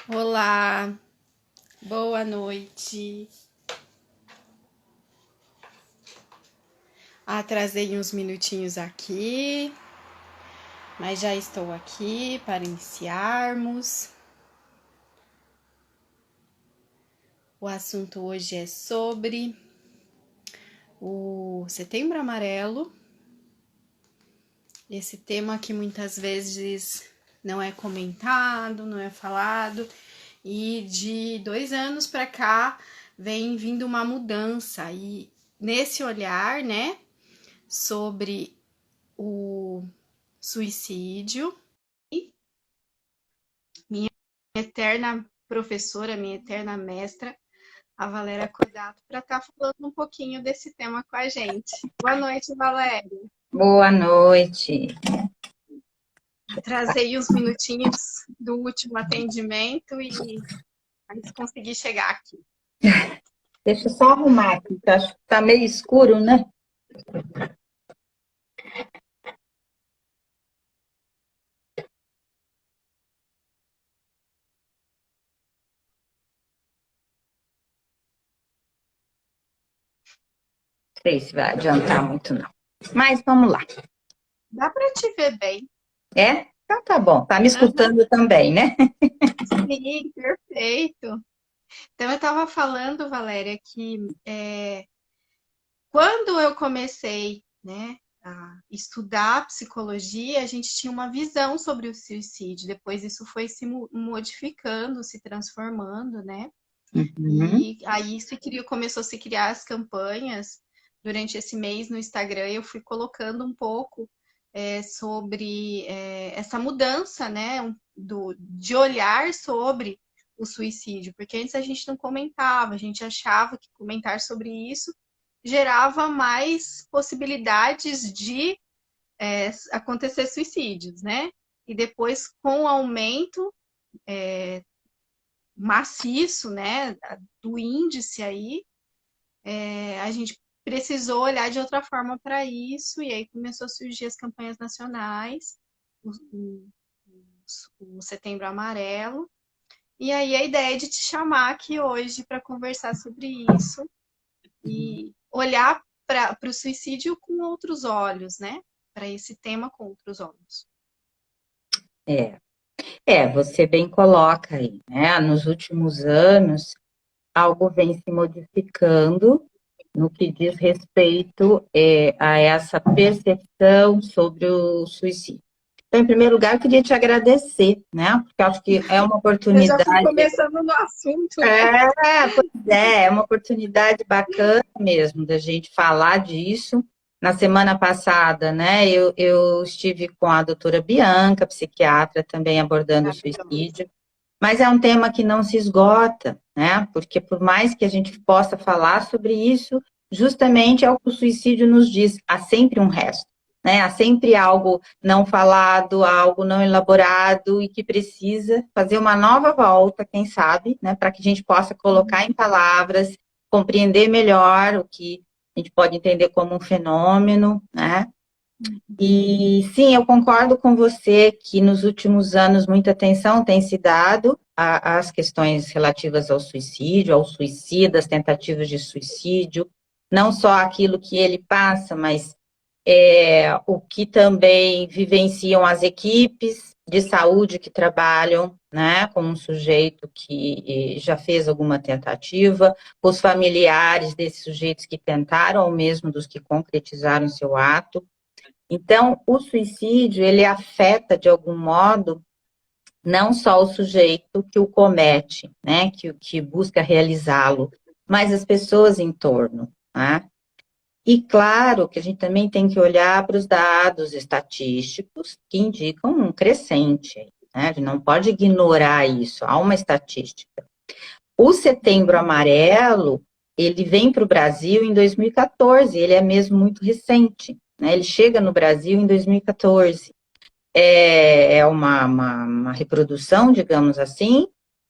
Olá, boa noite. Atrasei uns minutinhos aqui, mas já estou aqui para iniciarmos. O assunto hoje é sobre o Setembro Amarelo. Esse tema que muitas vezes não é comentado, não é falado, e de 2 anos para cá vem vindo uma mudança, e nesse olhar, né, sobre o suicídio, e minha eterna professora, minha eterna mestra, a Valéria Cordato, para estar falando um pouquinho desse tema com a gente. Boa noite, Valéria. Boa noite. Atrasei uns minutinhos do último atendimento e mas consegui chegar aqui. Deixa eu só arrumar aqui, que eu acho que tá meio escuro, né? Não sei se vai adiantar muito, não. Mas vamos lá. Dá para te ver bem. É? Então tá bom. Tá me Uhum. escutando também, né? Sim, perfeito. Então, eu estava falando, Valéria, que quando eu comecei, né, a estudar psicologia, a gente tinha uma visão sobre o suicídio. Depois isso foi se modificando, se transformando, né? Uhum. E aí começou a se criar as campanhas. Durante esse mês no Instagram, eu fui colocando um pouco sobre essa mudança, né, de olhar sobre o suicídio, porque antes a gente não comentava, a gente achava que comentar sobre isso gerava mais possibilidades de acontecer suicídios, né? E depois, com o aumento maciço, né, do índice aí, a gente precisou olhar de outra forma para isso, e aí começou a surgir as campanhas nacionais, o, o, o Setembro Amarelo, e aí a ideia é de te chamar aqui hoje para conversar sobre isso e olhar para o suicídio com outros olhos, né? Para esse tema com outros olhos. É. Você bem coloca aí, né? Nos últimos anos, algo vem se modificando no que diz respeito a essa percepção sobre o suicídio. Então, em primeiro lugar, eu queria te agradecer, né? Porque acho que é uma Eu já fui oportunidade. começando no assunto, né? Pois é uma oportunidade bacana mesmo da gente falar disso. Na semana passada, né, eu estive com a doutora Bianca, psiquiatra, também abordando o suicídio, mas é um tema que não se esgota, né? Porque por mais que a gente possa falar sobre isso, justamente é o que o suicídio nos diz, há sempre um resto, né? Há sempre algo não falado, algo não elaborado e que precisa fazer uma nova volta, quem sabe, né? Para que a gente possa colocar em palavras, compreender melhor o que a gente pode entender como um fenômeno, né? E sim, eu concordo com você que nos últimos anos muita atenção tem se dado às questões relativas ao suicídio, ao suicida, às tentativas de suicídio, não só aquilo que ele passa, mas o que também vivenciam as equipes de saúde que trabalham, né, com um sujeito que já fez alguma tentativa, os familiares desses sujeitos que tentaram, ou mesmo dos que concretizaram seu ato. Então, o suicídio, ele afeta, de algum modo, não só o sujeito que o comete, né, que busca realizá-lo, mas as pessoas em torno, né? E claro que a gente também tem que olhar para os dados estatísticos que indicam um crescente, né? A gente não pode ignorar isso, há uma estatística. O Setembro Amarelo, ele vem para o Brasil em 2014, ele é mesmo muito recente, né? Ele chega no Brasil em 2014. É uma reprodução, digamos assim,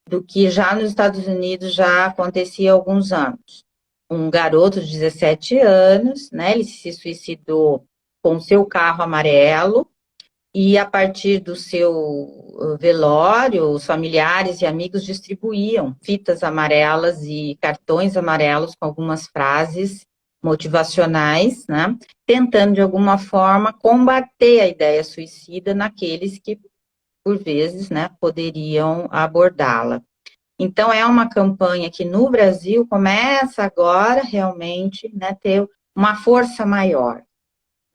do que já nos Estados Unidos já acontecia há alguns anos. Um garoto de 17 anos, né? Ele se suicidou com seu carro amarelo, e a partir do seu velório, os familiares e amigos distribuíam fitas amarelas e cartões amarelos com algumas frases motivacionais, né, tentando de alguma forma combater a ideia suicida naqueles que, por vezes, né, poderiam abordá-la. Então, é uma campanha que no Brasil começa agora realmente, né, ter uma força maior.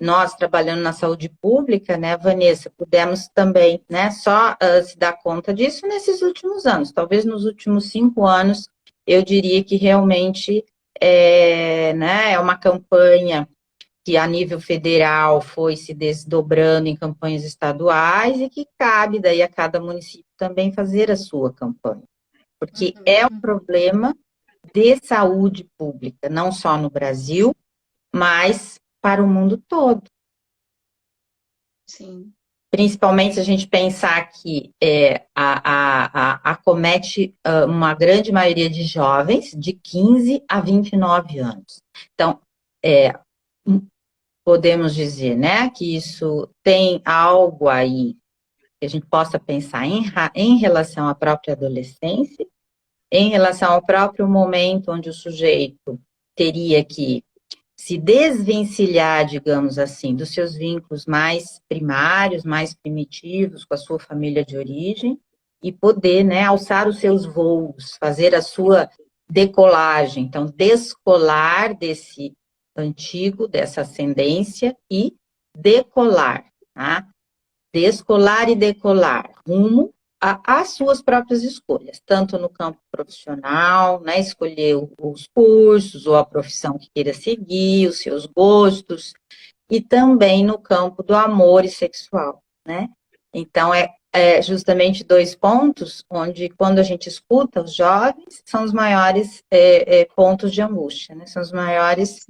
Nós, trabalhando na saúde pública, né, Vanessa, pudemos também, né, só se dar conta disso nesses últimos anos. Talvez nos últimos 5 anos, eu diria que realmente né, é uma campanha que a nível federal foi se desdobrando em campanhas estaduais e que cabe daí a cada município também fazer a sua campanha. Porque é um problema de saúde pública, não só no Brasil, mas para o mundo todo. Sim. Principalmente se a gente pensar que acomete uma grande maioria de jovens de 15 a 29 anos. Então, podemos dizer, né, que isso tem algo aí que a gente possa pensar em relação à própria adolescência, em relação ao próprio momento onde o sujeito teria que se desvencilhar, digamos assim, dos seus vínculos mais primários, mais primitivos, com a sua família de origem, e poder, né, alçar os seus voos, fazer a sua decolagem. Então, descolar desse antigo, dessa ascendência, e decolar, tá? Descolar e decolar, rumo às suas próprias escolhas, tanto no campo profissional, né, escolher os cursos ou a profissão que queira seguir, os seus gostos, e também no campo do amor e sexual, né? Então, justamente 2 pontos onde, quando a gente escuta os jovens, são os maiores pontos de angústia, né? São os maiores,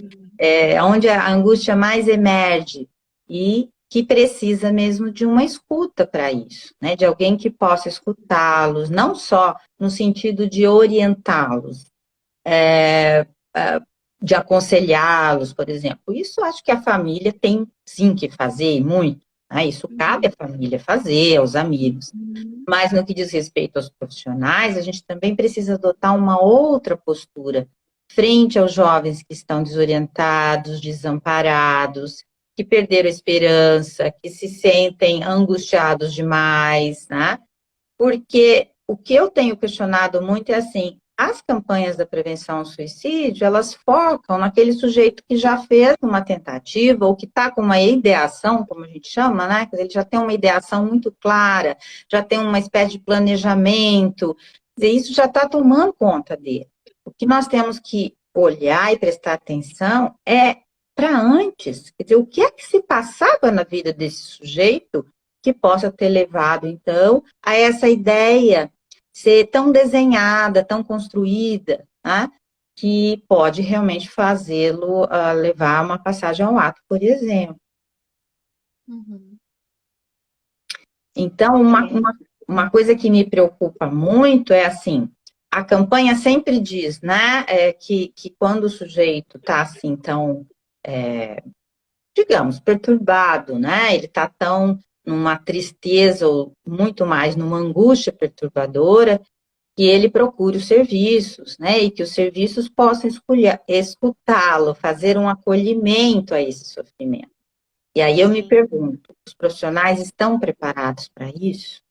onde a angústia mais emerge, e que precisa mesmo de uma escuta para isso, né? De alguém que possa escutá-los, não só no sentido de orientá-los, de aconselhá-los, por exemplo. Isso acho que a família tem sim que fazer, e muito, né? Isso cabe à família fazer, aos amigos. Mas no que diz respeito aos profissionais, a gente também precisa adotar uma outra postura frente aos jovens que estão desorientados, desamparados, que perderam a esperança, que se sentem angustiados demais, né? Porque o que eu tenho questionado muito é assim, as campanhas da prevenção ao suicídio, elas focam naquele sujeito que já fez uma tentativa ou que está com uma ideação, como a gente chama, né? Quer dizer, ele já tem uma ideação muito clara, já tem uma espécie de planejamento, quer dizer, isso já está tomando conta dele. O que nós temos que olhar e prestar atenção é para antes, quer dizer, o que é que se passava na vida desse sujeito que possa ter levado, então, a essa ideia ser tão desenhada, tão construída, né, que pode realmente fazê-lo levar a uma passagem ao ato, por exemplo. Então, uma coisa que me preocupa muito é assim, a campanha sempre diz, né, que quando o sujeito está assim tão, digamos, perturbado, né, ele está tão numa tristeza ou muito mais numa angústia perturbadora, que ele procure os serviços, né, e que os serviços possam escutá-lo, fazer um acolhimento a esse sofrimento. E aí eu me pergunto, os profissionais estão preparados para isso?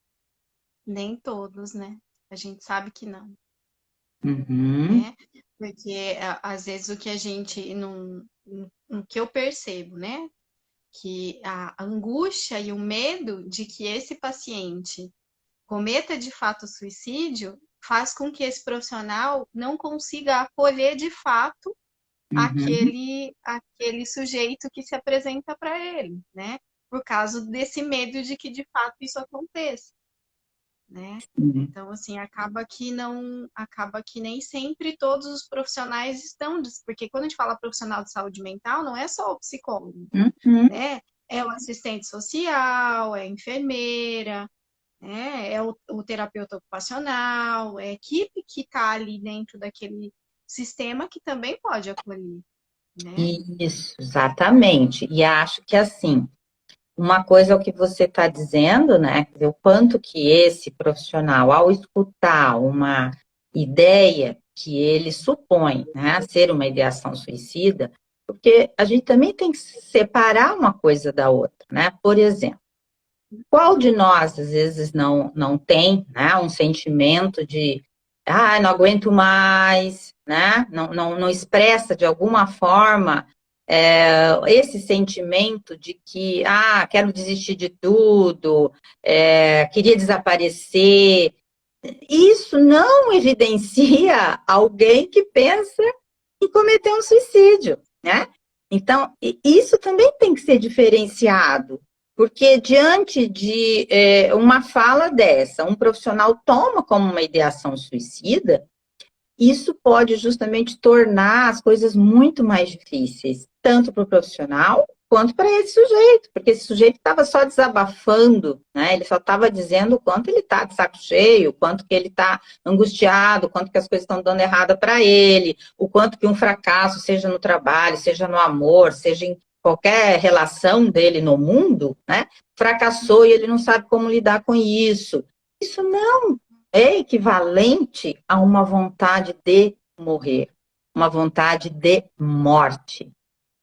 Nem todos, né? A gente sabe que não. Uhum. Né? Porque às vezes o que a gente não, o que eu percebo, né? Que a angústia e o medo de que esse paciente cometa de fato suicídio faz com que esse profissional não consiga acolher de fato Uhum. aquele sujeito que se apresenta para ele, né? Por causa desse medo de que de fato isso aconteça, né? Uhum. Então, assim, acaba que nem sempre todos os profissionais estão, porque quando a gente fala profissional de saúde mental, não é só o psicólogo, Uhum. né? É o assistente social, é a enfermeira, né? É o terapeuta ocupacional, é a equipe que está ali dentro daquele sistema que também pode acolher, né? Isso, exatamente. E acho que assim, uma coisa é o que você está dizendo, né? Quer dizer, o quanto que esse profissional, ao escutar uma ideia que ele supõe, né, ser uma ideação suicida, porque a gente também tem que separar uma coisa da outra, né? Por exemplo, qual de nós, às vezes, não tem, né, um sentimento de, não aguento mais, né? Não expressa de alguma forma esse sentimento de que, quero desistir de tudo, queria desaparecer. Isso não evidencia alguém que pensa em cometer um suicídio, né? Então, isso também tem que ser diferenciado, porque diante de uma fala dessa, um profissional toma como uma ideação suicida, isso pode justamente tornar as coisas muito mais difíceis, tanto para o profissional quanto para esse sujeito, porque esse sujeito estava só desabafando, né? Ele só estava dizendo o quanto ele está de saco cheio, o quanto que ele está angustiado, o quanto que as coisas estão dando errada para ele, o quanto que um fracasso, seja no trabalho, seja no amor, seja em qualquer relação dele no mundo, né? Fracassou e ele não sabe como lidar com isso. Isso não é equivalente a uma vontade de morrer, uma vontade de morte,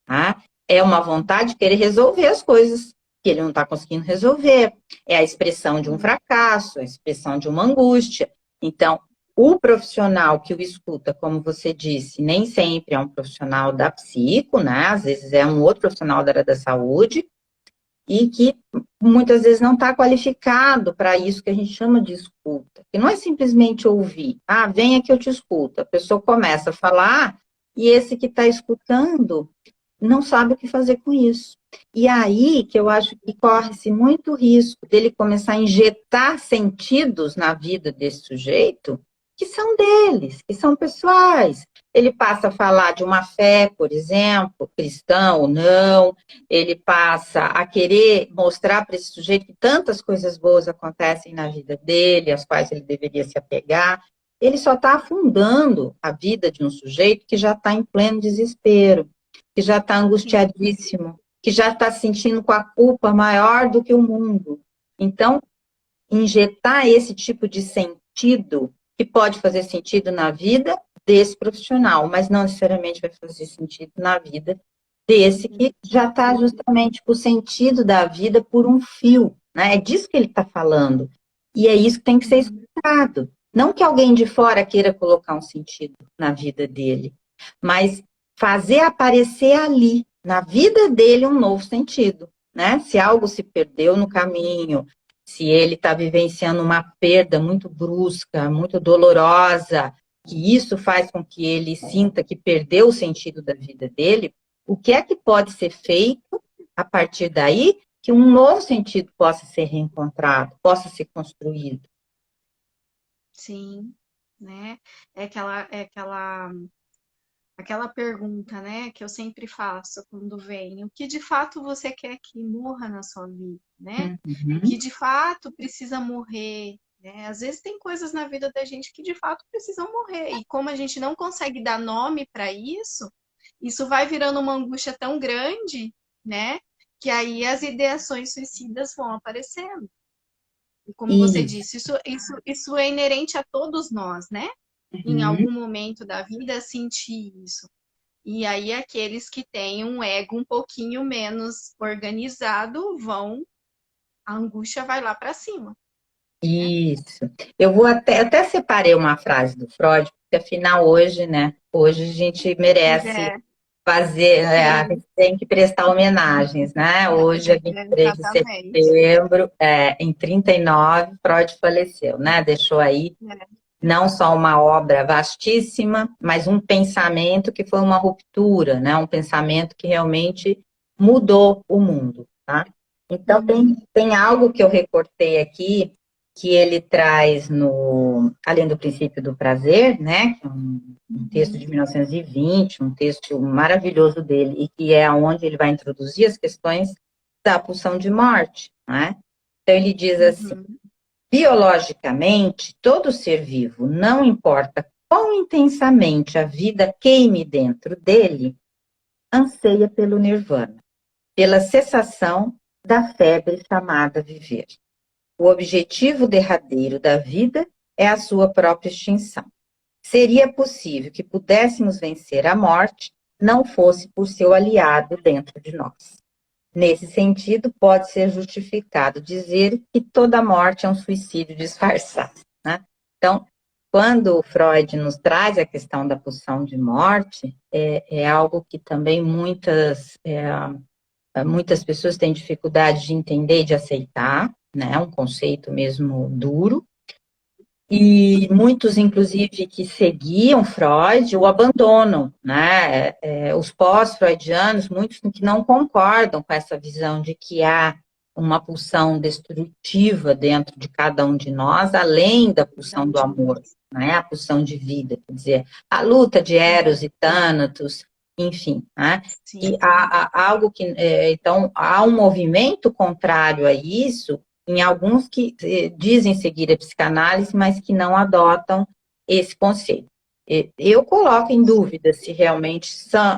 tá? É uma vontade de querer resolver as coisas que ele não está conseguindo resolver. É a expressão de um fracasso, a expressão de uma angústia. Então, o profissional que o escuta, como você disse, nem sempre é um profissional da psico, né? Às vezes é um outro profissional da área da saúde, e que muitas vezes não está qualificado para isso que a gente chama de escuta. Que não é simplesmente ouvir, venha que eu te escuto. A pessoa começa a falar e esse que está escutando não sabe o que fazer com isso. E aí que eu acho que corre-se muito risco dele começar a injetar sentidos na vida desse sujeito que são deles, que são pessoais. Ele passa a falar de uma fé, por exemplo, cristã ou não, ele passa a querer mostrar para esse sujeito que tantas coisas boas acontecem na vida dele, às quais ele deveria se apegar. Ele só está afundando a vida de um sujeito que já está em pleno desespero, que já está angustiadíssimo, que já está se sentindo com a culpa maior do que o mundo. Então, injetar esse tipo de sentido, que pode fazer sentido na vida desse profissional, mas não necessariamente vai fazer sentido na vida desse que já está justamente com o sentido da vida por um fio, né? É disso que ele está falando. E é isso que tem que ser escutado. Não que alguém de fora queira colocar um sentido na vida dele, mas fazer aparecer ali, na vida dele, um novo sentido, né? Se algo se perdeu no caminho, se ele está vivenciando uma perda muito brusca, muito dolorosa, que isso faz com que ele sinta que perdeu o sentido da vida dele, o que é que pode ser feito a partir daí que um novo sentido possa ser reencontrado, possa ser construído? Sim, né? Aquela pergunta, né, que eu sempre faço quando vem, o que de fato você quer que morra na sua vida, né? O que Uhum. de fato precisa morrer, né? Às vezes tem coisas na vida da gente que de fato precisam morrer, e como a gente não consegue dar nome para isso, isso vai virando uma angústia tão grande, né? Que aí as ideações suicidas vão aparecendo. E como você E, disse, isso é inerente a todos nós, né? Em uhum. algum momento da vida sentir isso. E aí aqueles que têm um ego um pouquinho menos organizado a angústia vai lá para cima, né? Isso. Eu vou até separei uma frase do Freud, porque afinal hoje, né? Hoje a gente merece É, fazer, a sim, gente tem que prestar homenagens, né? Hoje é 23 de exatamente. setembro, em 39, Freud faleceu, né? Deixou aí É, não só uma obra vastíssima, mas um pensamento que foi uma ruptura, né? Um pensamento que realmente mudou o mundo, tá? Então, tem algo que eu recortei aqui, que ele traz além do princípio do prazer, né? Que é um texto de 1920, um texto maravilhoso dele, e que é onde ele vai introduzir as questões da pulsão de morte, né? Então, ele diz assim: uhum, biologicamente, todo ser vivo, não importa quão intensamente a vida queime dentro dele, anseia pelo nirvana, pela cessação da febre chamada viver. O objetivo derradeiro da vida é a sua própria extinção. Seria possível que pudéssemos vencer a morte, não fosse por seu aliado dentro de nós. Nesse sentido, pode ser justificado dizer que toda morte é um suicídio disfarçado, né? Então, quando Freud nos traz a questão da pulsão de morte, é algo que também muitas pessoas têm dificuldade de entender e de aceitar, né? É um conceito mesmo duro. E muitos, inclusive, que seguiam Freud o abandonam, né? Os pós-freudianos, muitos que não concordam com essa visão de que há uma pulsão destrutiva dentro de cada um de nós, além da pulsão do amor, né? A pulsão de vida, quer dizer, a luta de Eros e Thanatos, enfim, né? E há algo que, então, há um movimento contrário a isso, em alguns que dizem seguir a psicanálise, mas que não adotam esse conceito. Eu coloco em dúvida se realmente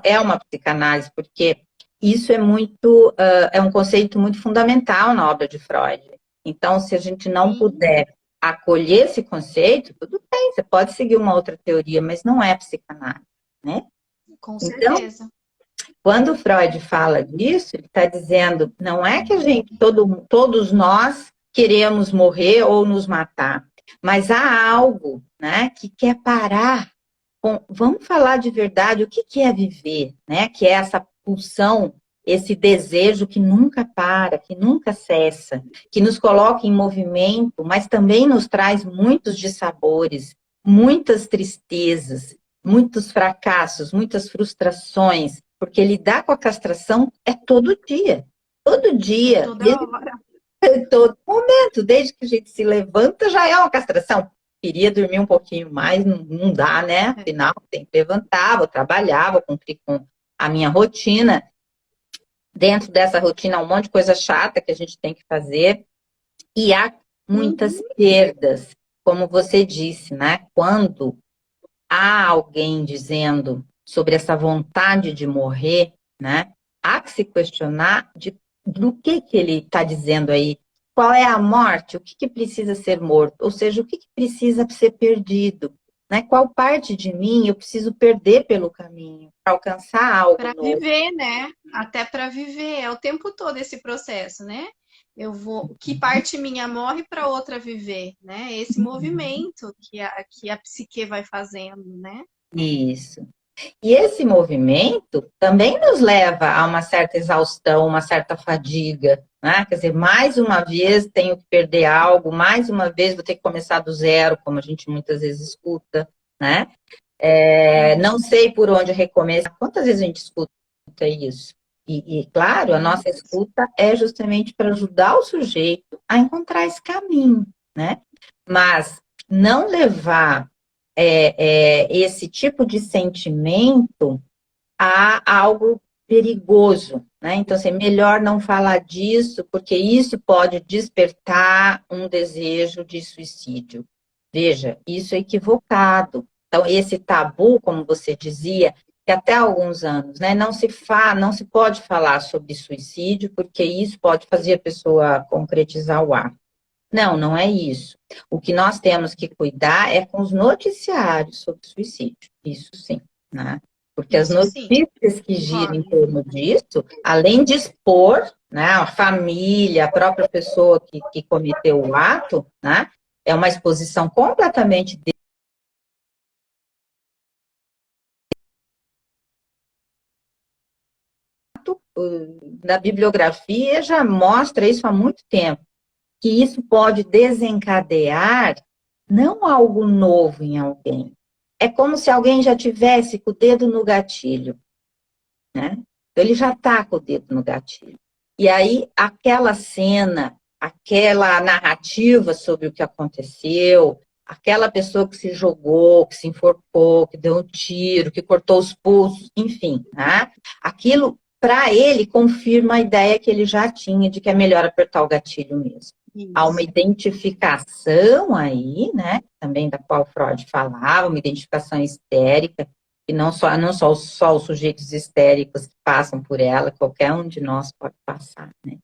é uma psicanálise, porque isso é um conceito muito fundamental na obra de Freud. Então, se a gente não puder acolher esse conceito, tudo bem, você pode seguir uma outra teoria, mas não é psicanálise, né? Com certeza. Então, quando Freud fala disso, ele está dizendo, não é que todos nós queremos morrer ou nos matar, mas há algo, né, que quer parar. Vamos falar de verdade, o que é viver, né? Que é essa pulsão, esse desejo que nunca para, que nunca cessa, que nos coloca em movimento, mas também nos traz muitos dissabores, muitas tristezas, muitos fracassos, muitas frustrações, porque lidar com a castração é todo dia, Toda hora. todo momento, desde que a gente se levanta já é uma castração. Queria dormir um pouquinho mais, não dá, né? Afinal, tem que levantar, vou trabalhar, vou cumprir com a minha rotina. Dentro dessa rotina, um monte de coisa chata que a gente tem que fazer. E há muitas perdas, como você disse, né? Quando há alguém dizendo sobre essa vontade de morrer, né? Há que se questionar do que ele está dizendo aí. Qual é a morte? O que precisa ser morto? Ou seja, o que precisa ser perdido? Né? Qual parte de mim eu preciso perder pelo caminho para alcançar algo Para novo? viver, né? Até para viver. É o tempo todo esse processo, né? Que parte minha morre para outra viver, né? Esse movimento que a psique vai fazendo, né? Isso. E esse movimento também nos leva a uma certa exaustão, uma certa fadiga, né? Quer dizer, mais uma vez tenho que perder algo, mais uma vez vou ter que começar do zero, como a gente muitas vezes escuta, né? Não sei por onde recomeçar. Quantas vezes a gente escuta isso? Claro, a nossa escuta é justamente para ajudar o sujeito a encontrar esse caminho, né? Mas não levar esse tipo de sentimento a algo perigoso, né? Então, assim, melhor não falar disso, porque isso pode despertar um desejo de suicídio. Veja, isso é equivocado. Então, esse tabu, como você dizia, que até há alguns anos, né, não se pode falar sobre suicídio, porque isso pode fazer a pessoa concretizar o ato. Não, não é isso. O que nós temos que cuidar é com os noticiários sobre suicídio. Isso sim, né? Porque as notícias que giram em torno disso, além de expor, né, a família, a própria pessoa que cometeu o ato, né, é uma exposição completamente da bibliografia já mostra isso há muito tempo, que isso pode desencadear não algo novo em alguém. É como se alguém já tivesse com o dedo no gatilho, né? Então, ele já está com o dedo no gatilho. E aí, aquela cena, aquela narrativa sobre o que aconteceu, aquela pessoa que se jogou, que se enforcou, que deu um tiro, que cortou os pulsos, enfim, né? Aquilo, para ele, confirma a ideia que ele já tinha de que é melhor apertar o gatilho mesmo. Isso. Há uma identificação aí, né, também da qual Freud falava, uma identificação histérica, e não só os sujeitos histéricos que passam por ela, qualquer um de nós pode passar, né?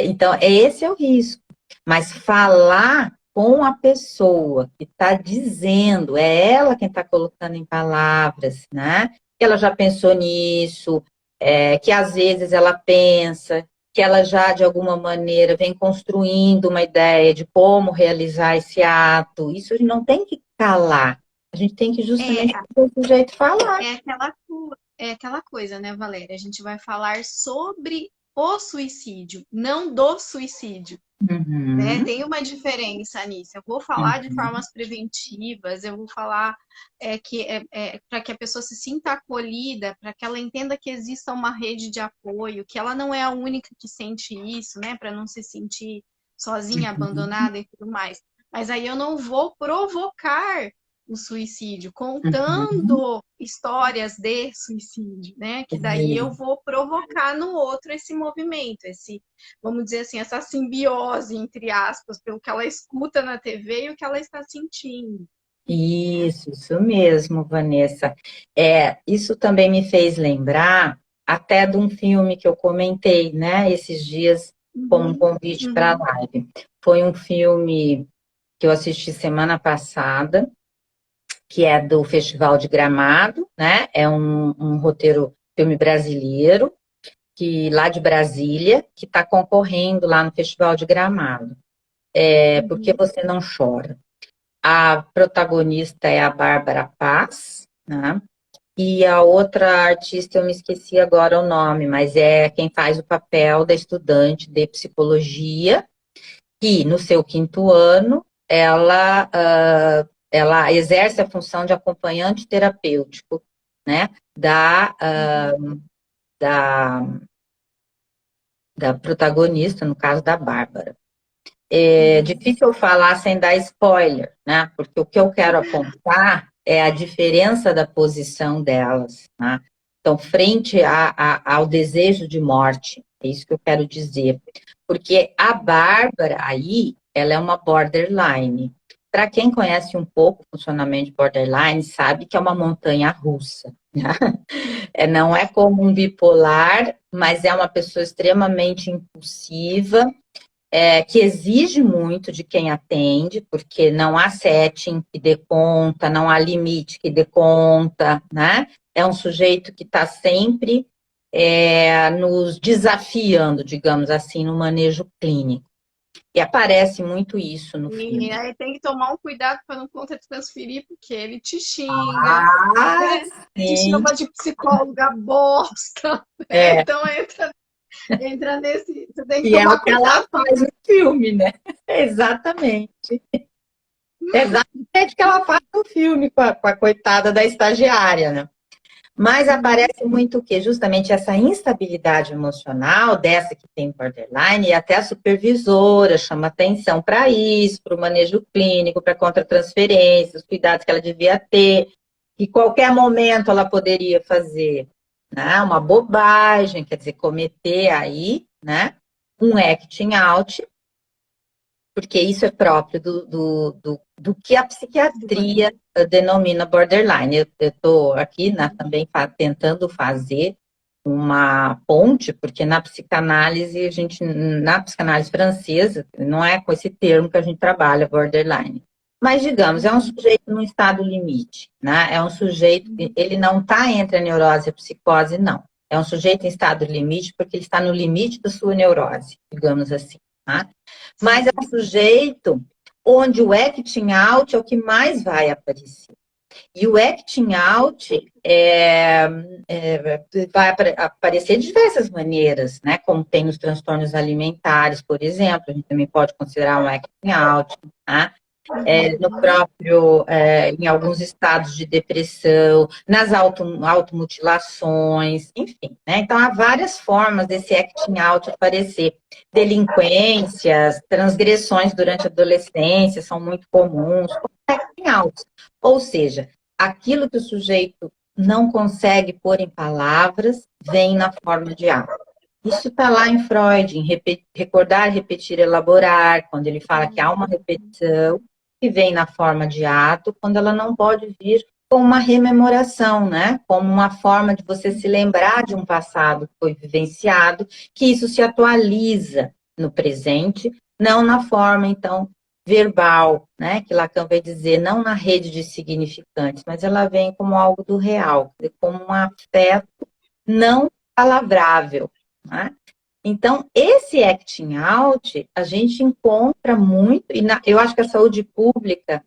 Então, esse é o risco. Mas falar com a pessoa que está dizendo, é ela quem está colocando em palavras, né? Que ela já pensou nisso, que às vezes ela pensa, que ela já, de alguma maneira, vem construindo uma ideia de como realizar esse ato. Isso a gente não tem que calar. A gente tem que justamente fazer o sujeito falar. É aquela coisa, né, Valéria? A gente vai falar sobre o suicídio, não do suicídio. Né? Uhum, Tem uma diferença nisso. Eu vou falar de uhum, formas preventivas, eu vou falar para que a pessoa se sinta acolhida, para que ela entenda que exista uma rede de apoio, que ela não é a única que sente isso, né? Para não se sentir sozinha, uhum, abandonada e tudo mais. Mas aí eu não vou provocar o suicídio, uhum. contando histórias de suicídio, né? Que daí eu vou provocar no outro esse movimento, vamos dizer assim, essa simbiose, entre aspas, pelo que ela escuta na TV e o que ela está sentindo. Isso mesmo, Vanessa. Isso também me fez lembrar até de um filme que eu comentei, né, esses dias, como um Uhum, convite para a uhum, live. Foi um filme que eu assisti semana passada, que é do Festival de Gramado, né? É um roteiro, filme brasileiro, que lá de Brasília, que está concorrendo lá no Festival de Gramado. Por que uhum, você não chora? A protagonista é a Bárbara Paz, né? E a outra artista, eu me esqueci agora o nome, mas é quem faz o papel da estudante de psicologia, que no seu quinto ano ela exerce a função de acompanhante terapêutico, né? uhum. Da, da protagonista, no caso da Bárbara. É Uhum. difícil eu falar sem dar spoiler, né? Porque o que eu quero apontar é a diferença da posição delas, né? Então, frente ao desejo de morte, é isso que eu quero dizer. Porque a Bárbara aí, ela é uma borderline. Para quem conhece um pouco o funcionamento de borderline, sabe que é uma montanha russa. Né? Não é como um bipolar, mas é uma pessoa extremamente impulsiva, que exige muito de quem atende, porque não há setting que dê conta, não há limite que dê conta, né? É um sujeito que está sempre nos desafiando, digamos assim, no manejo clínico. E aparece muito isso no E filme. aí tem que tomar um cuidado para não contra transferir, porque ele te xinga, Ah, né? Te sim. chama de psicóloga bosta, né? É, Então entra nesse. Você tem que e é o tomar que ela cuidado. faz no filme, né? Exatamente. Exatamente o que ela faz no filme com a coitada da estagiária, né? Mas Uhum. aparece muito o quê? Justamente essa instabilidade emocional dessa que tem borderline, e até a supervisora chama atenção para isso, para o manejo clínico, para contra-transferência, os cuidados que ela devia ter, que qualquer momento ela poderia fazer, né? Uma bobagem, quer dizer, cometer aí, né? Um acting out, porque isso é próprio do que a psiquiatria denomina borderline. Eu estou aqui também tentando fazer uma ponte, porque na psicanálise, na psicanálise francesa, não é com esse termo que a gente trabalha, borderline. Mas, digamos, é um Uhum. sujeito num estado limite, né? É um sujeito, Uhum. ele não está entre a neurose e a psicose, não. É um sujeito em estado limite porque ele está no limite da sua neurose, digamos assim, tá? Mas é um Sim. sujeito onde o acting out é o que mais vai aparecer. E o acting out vai aparecer de diversas maneiras, né? Como tem nos transtornos alimentares, por exemplo, a gente também pode considerar um acting out, tá? No Uhum. próprio, em alguns estados de depressão, nas automutilações, enfim, né? Então, há várias formas desse acting out aparecer. Delinquências, transgressões durante a adolescência são muito comuns, como acting out. Ou seja, aquilo que o sujeito não consegue pôr em palavras, vem na forma de ato. Isso está lá em Freud, em recordar, repetir, elaborar, quando ele fala que há uma repetição que vem na forma de ato, quando ela não pode vir como uma rememoração, né? Como uma forma de você se lembrar de um passado que foi vivenciado, que isso se atualiza no presente, não na forma, então, verbal, né? Que Lacan vai dizer, não na rede de significantes, mas ela vem como algo do real, como um afeto não palavrável, né? Então, esse acting out, a gente encontra muito, e eu acho que a saúde pública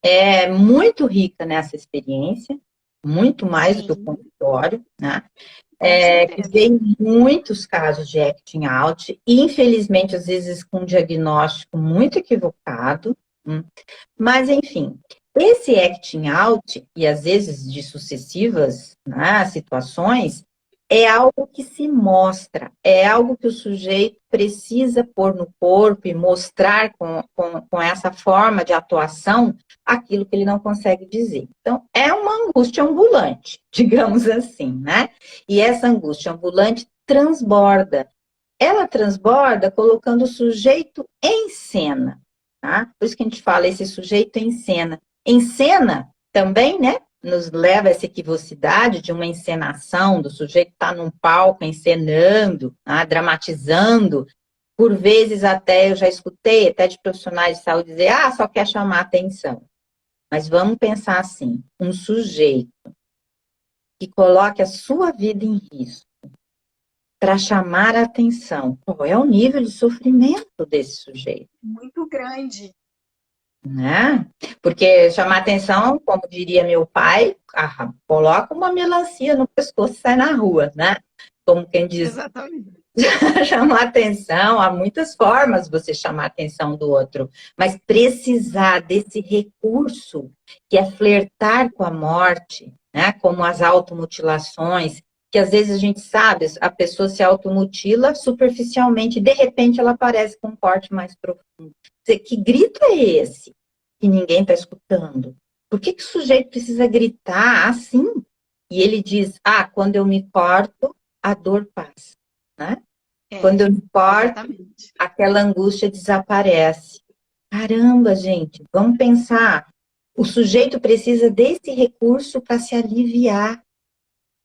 é muito rica nessa experiência, muito mais do que o Sim, consultório, né? com Que certeza. vem muitos casos de acting out, e infelizmente, às vezes, com um diagnóstico muito equivocado, mas, enfim, esse acting out, e às vezes de sucessivas, né, situações, é algo que se mostra, é algo que o sujeito precisa pôr no corpo e mostrar com essa forma de atuação aquilo que ele não consegue dizer. Então, é uma angústia ambulante, digamos assim, né? E essa angústia ambulante transborda. Ela transborda colocando o sujeito em cena, tá? Por isso que a gente fala esse sujeito em cena. Em cena também, né? Nos leva a essa equivocidade de uma encenação, do sujeito estar num palco encenando, tá? Dramatizando. Por vezes até, eu já escutei até de profissionais de saúde dizer, só quer chamar atenção. Mas vamos pensar assim, um sujeito que coloque a sua vida em risco para chamar a atenção. Qual é o nível de sofrimento desse sujeito? Muito grande. Né? Porque chamar atenção, como diria meu pai, coloca uma melancia no pescoço e sai na rua, né? Como quem diz, Exatamente. chamar atenção, há muitas formas de você chamar a atenção do outro, mas precisar desse recurso, que é flertar com a morte, né? Como as automutilações, que às vezes a gente sabe, a pessoa se automutila superficialmente, de repente ela aparece com um corte mais profundo. Que grito é esse que ninguém está escutando? Por que o sujeito precisa gritar assim? E ele diz, quando eu me corto, a dor passa, né? Quando eu me corto, Exatamente. aquela angústia desaparece. Caramba, gente, vamos pensar. O sujeito precisa desse recurso para se aliviar.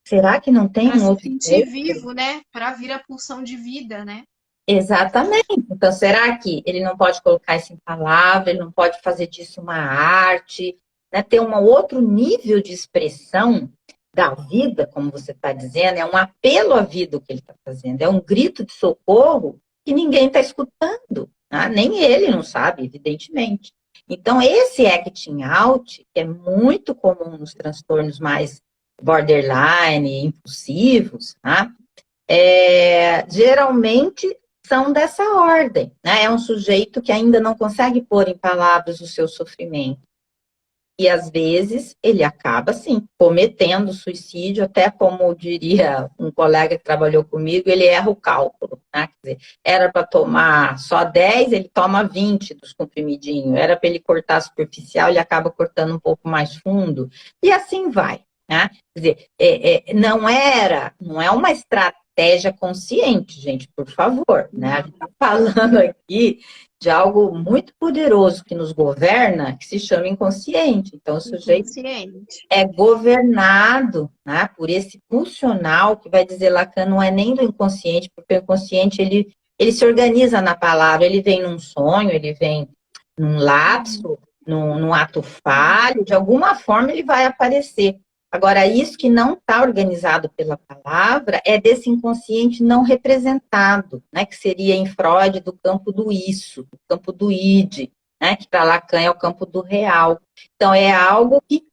Será que não tem Para um se outro sentir jeito? vivo, né? Para vir a pulsão de vida, né? Exatamente. Então, será que ele não pode colocar isso em palavra, ele não pode fazer disso uma arte, né? Ter um outro nível de expressão da vida, como você está dizendo, é um apelo à vida o que ele está fazendo, é um grito de socorro que ninguém está escutando, né? Nem ele não sabe, evidentemente. Então, esse acting out, que é muito comum nos transtornos mais borderline, impulsivos, né? Geralmente são dessa ordem, né? É um sujeito que ainda não consegue pôr em palavras o seu sofrimento. E às vezes ele acaba, sim, cometendo suicídio, até como diria um colega que trabalhou comigo, ele erra o cálculo, né? Quer dizer, era para tomar só 10, ele toma 20 dos comprimidinhos. Era para ele cortar superficial, ele acaba cortando um pouco mais fundo. E assim vai, né? Quer dizer, não é uma estratégia consciente, gente, por favor, né? A gente está falando aqui de algo muito poderoso que nos governa, que se chama inconsciente. Então, o sujeito Inconsciente. é governado, né, por esse pulsional, que vai dizer Lacan, não é nem do inconsciente, porque o inconsciente, ele se organiza na palavra, ele vem num sonho, ele vem num lapso, num ato falho, de alguma forma ele vai aparecer. Agora, isso que não está organizado pela palavra é desse inconsciente não representado, né? Que seria em Freud do campo do isso, do campo do id, né? Que para Lacan é o campo do real. Então, é algo que,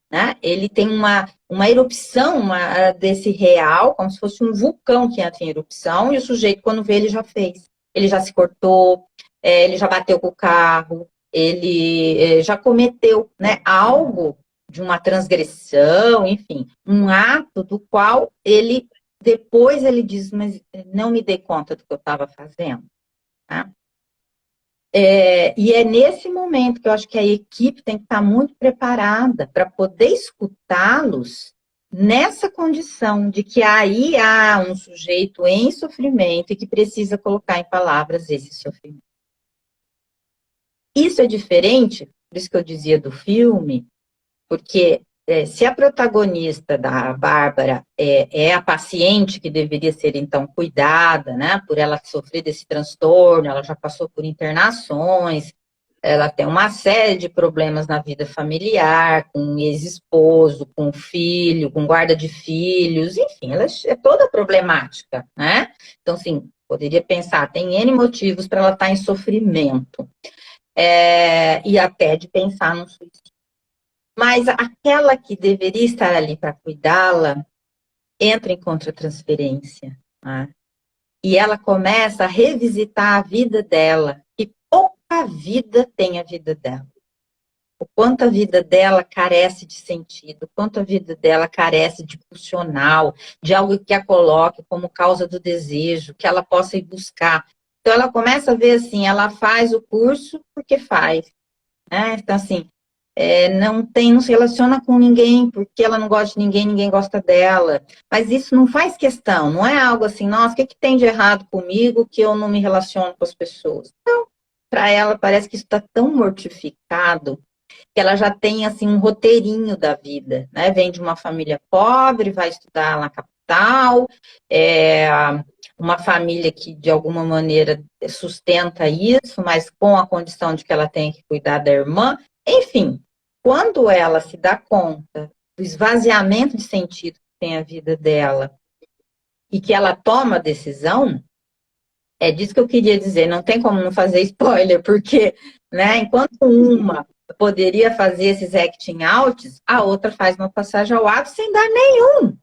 né? Ele tem uma erupção desse real, como se fosse um vulcão que entra em erupção, e o sujeito, quando vê, ele já fez. Ele já se cortou, ele já bateu com o carro, ele já cometeu, né, algo de uma transgressão, enfim, um ato do qual ele, depois ele diz, mas não me dei conta do que eu estava fazendo. Tá? E é nesse momento que eu acho que a equipe tem que estar muito preparada para poder escutá-los nessa condição de que aí há um sujeito em sofrimento e que precisa colocar em palavras esse sofrimento. Isso é diferente, por isso que eu dizia do filme, Porque se a protagonista da Bárbara é a paciente que deveria ser, então, cuidada, né? Por ela sofrer desse transtorno, ela já passou por internações, ela tem uma série de problemas na vida familiar, com ex-esposo, com filho, com guarda de filhos, enfim, ela é toda problemática, né? Então, assim, poderia pensar, tem N motivos para ela estar em sofrimento. E até de pensar no suicídio. Mas aquela que deveria estar ali para cuidá-la, entra em contratransferência, né? E ela começa a revisitar a vida dela, que pouca vida tem a vida dela. O quanto a vida dela carece de sentido, o quanto a vida dela carece de funcional, de algo que a coloque como causa do desejo, que ela possa ir buscar. Então ela começa a ver assim, ela faz o curso porque faz, né? Então assim, não se relaciona com ninguém porque ela não gosta de ninguém, ninguém gosta dela. Mas isso não faz questão, não é algo assim, nossa, o que tem de errado comigo que eu não me relaciono com as pessoas? Não, para ela parece que isso está tão mortificado que ela já tem assim um roteirinho da vida, né? Vem de uma família pobre, vai estudar na capital, uma família que de alguma maneira sustenta isso, mas com a condição de que ela tem que cuidar da irmã. Enfim, quando ela se dá conta do esvaziamento de sentido que tem a vida dela e que ela toma a decisão, é disso que eu queria dizer, não tem como não fazer spoiler, porque, né, enquanto uma poderia fazer esses acting outs, a outra faz uma passagem ao ato sem dar nenhum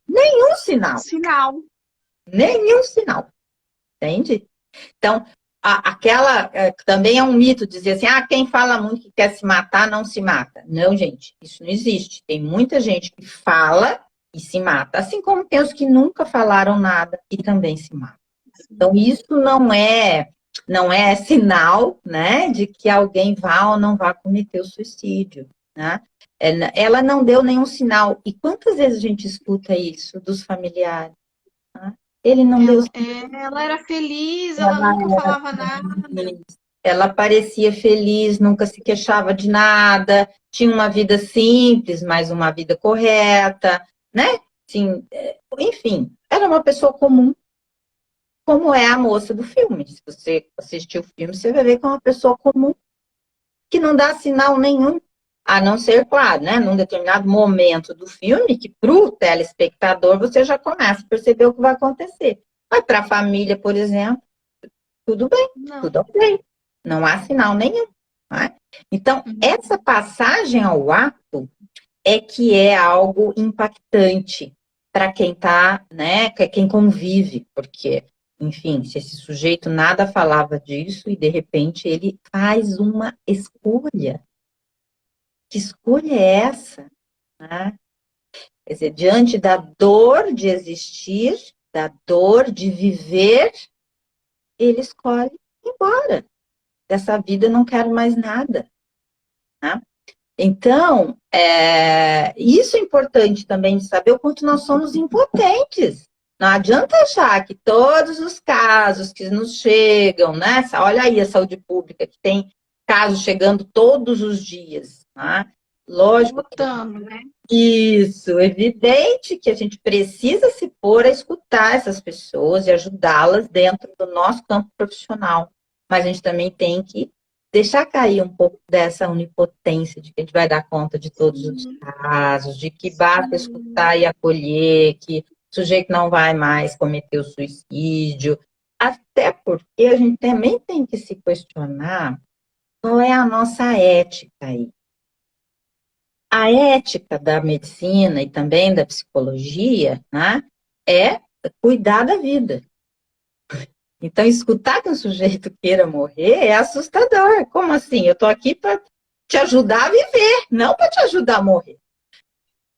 sinal. Nenhum sinal. Entende? Então, aquela também é um mito dizer assim, quem fala muito que quer se matar, não se mata. Não, gente, isso não existe. Tem muita gente que fala e se mata, assim como tem os que nunca falaram nada e também se matam. Então, isso não é sinal, né, de que alguém vá ou não vá cometer o suicídio, né? Ela não deu nenhum sinal. E quantas vezes a gente escuta isso dos familiares? Né? Ele não deu sinal. Ela era feliz, ela nunca falava nada. Ela parecia feliz, nunca se queixava de nada, tinha uma vida simples, mas uma vida correta, né? Assim, enfim, era uma pessoa comum, como é a moça do filme. Se você assistir o filme, você vai ver que é uma pessoa comum, que não dá sinal nenhum, a não ser, claro, né, num determinado momento do filme, que para o telespectador você já começa a perceber o que vai acontecer. Mas para a família, por exemplo, tudo bem, tudo ok. Não há sinal nenhum. Né? Então, essa passagem ao ato é que é algo impactante para quem está, né, quem convive, porque, enfim, se esse sujeito nada falava disso e de repente ele faz uma escolha. Que escolha é essa? Né? Quer dizer, diante da dor de existir, da dor de viver, ele escolhe ir embora. Dessa vida eu não quero mais nada. Né? Então, isso é importante também de saber o quanto nós somos impotentes. Não adianta achar que todos os casos que nos chegam, né? Olha aí a saúde pública, que tem casos chegando todos os dias. Né? Lógico. Voltando, né? Isso, evidente que a gente precisa se pôr a escutar essas pessoas e ajudá-las dentro do nosso campo profissional. Mas a gente também tem que deixar cair um pouco dessa onipotência de que a gente vai dar conta de todos os casos, de que basta escutar e acolher, que o sujeito não vai mais cometer o suicídio. Até porque a gente também tem que se questionar qual é a nossa ética aí. A ética da medicina e também da psicologia, né, é cuidar da vida. Então, escutar que um sujeito queira morrer é assustador. Como assim? Eu estou aqui para te ajudar a viver, não para te ajudar a morrer.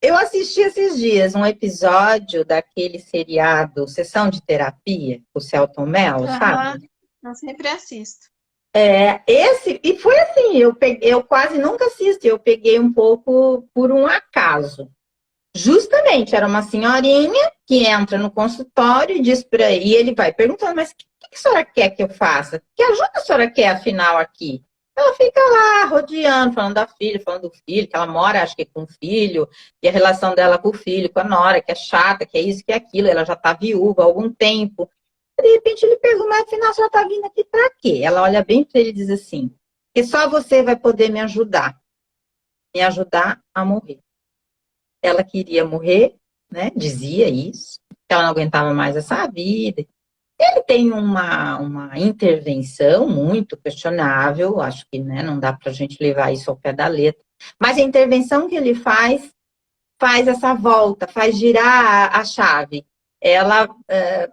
Eu assisti esses dias um episódio daquele seriado Sessão de Terapia, o Selton Mello, sabe? Eu sempre assisto. E foi assim, eu quase nunca assisto, eu peguei um pouco por um acaso. Justamente, era uma senhorinha que entra no consultório e diz para ele, e ele vai perguntando, mas o que a senhora quer que eu faça? Que ajuda a senhora quer, afinal, aqui? Ela fica lá rodeando, falando da filha, falando do filho, que ela mora, acho que com o filho, e a relação dela com o filho, com a nora, que é chata, que é isso, que é aquilo, ela já tá viúva há algum tempo. De repente ele pergunta, mas afinal você já tá vindo aqui pra quê? Ela olha bem para ele e diz assim, que só você vai poder me ajudar a morrer. Ela queria morrer, né? Dizia isso, que ela não aguentava mais essa vida. Ele tem uma intervenção muito questionável, acho que, né, não dá para a gente levar isso ao pé da letra, mas a intervenção que ele faz essa volta, faz girar a chave. Ela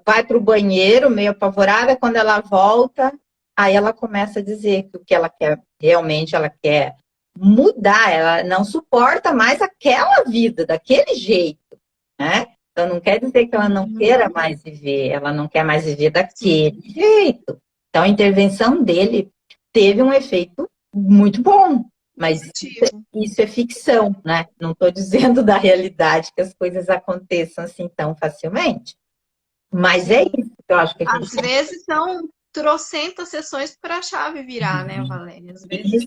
vai para o banheiro meio apavorada, quando ela volta, aí ela começa a dizer que o que ela quer, realmente ela quer mudar, ela não suporta mais aquela vida, daquele jeito, né? Então não quer dizer que ela não queira mais viver, ela não quer mais viver daquele jeito. Então a intervenção dele teve um efeito muito bom, mas isso é ficção, né? Não estou dizendo da realidade que as coisas aconteçam assim tão facilmente. Mas é isso que eu acho que a gente Às vezes são trocentas sessões para a chave virar, né, Valéria? Às vezes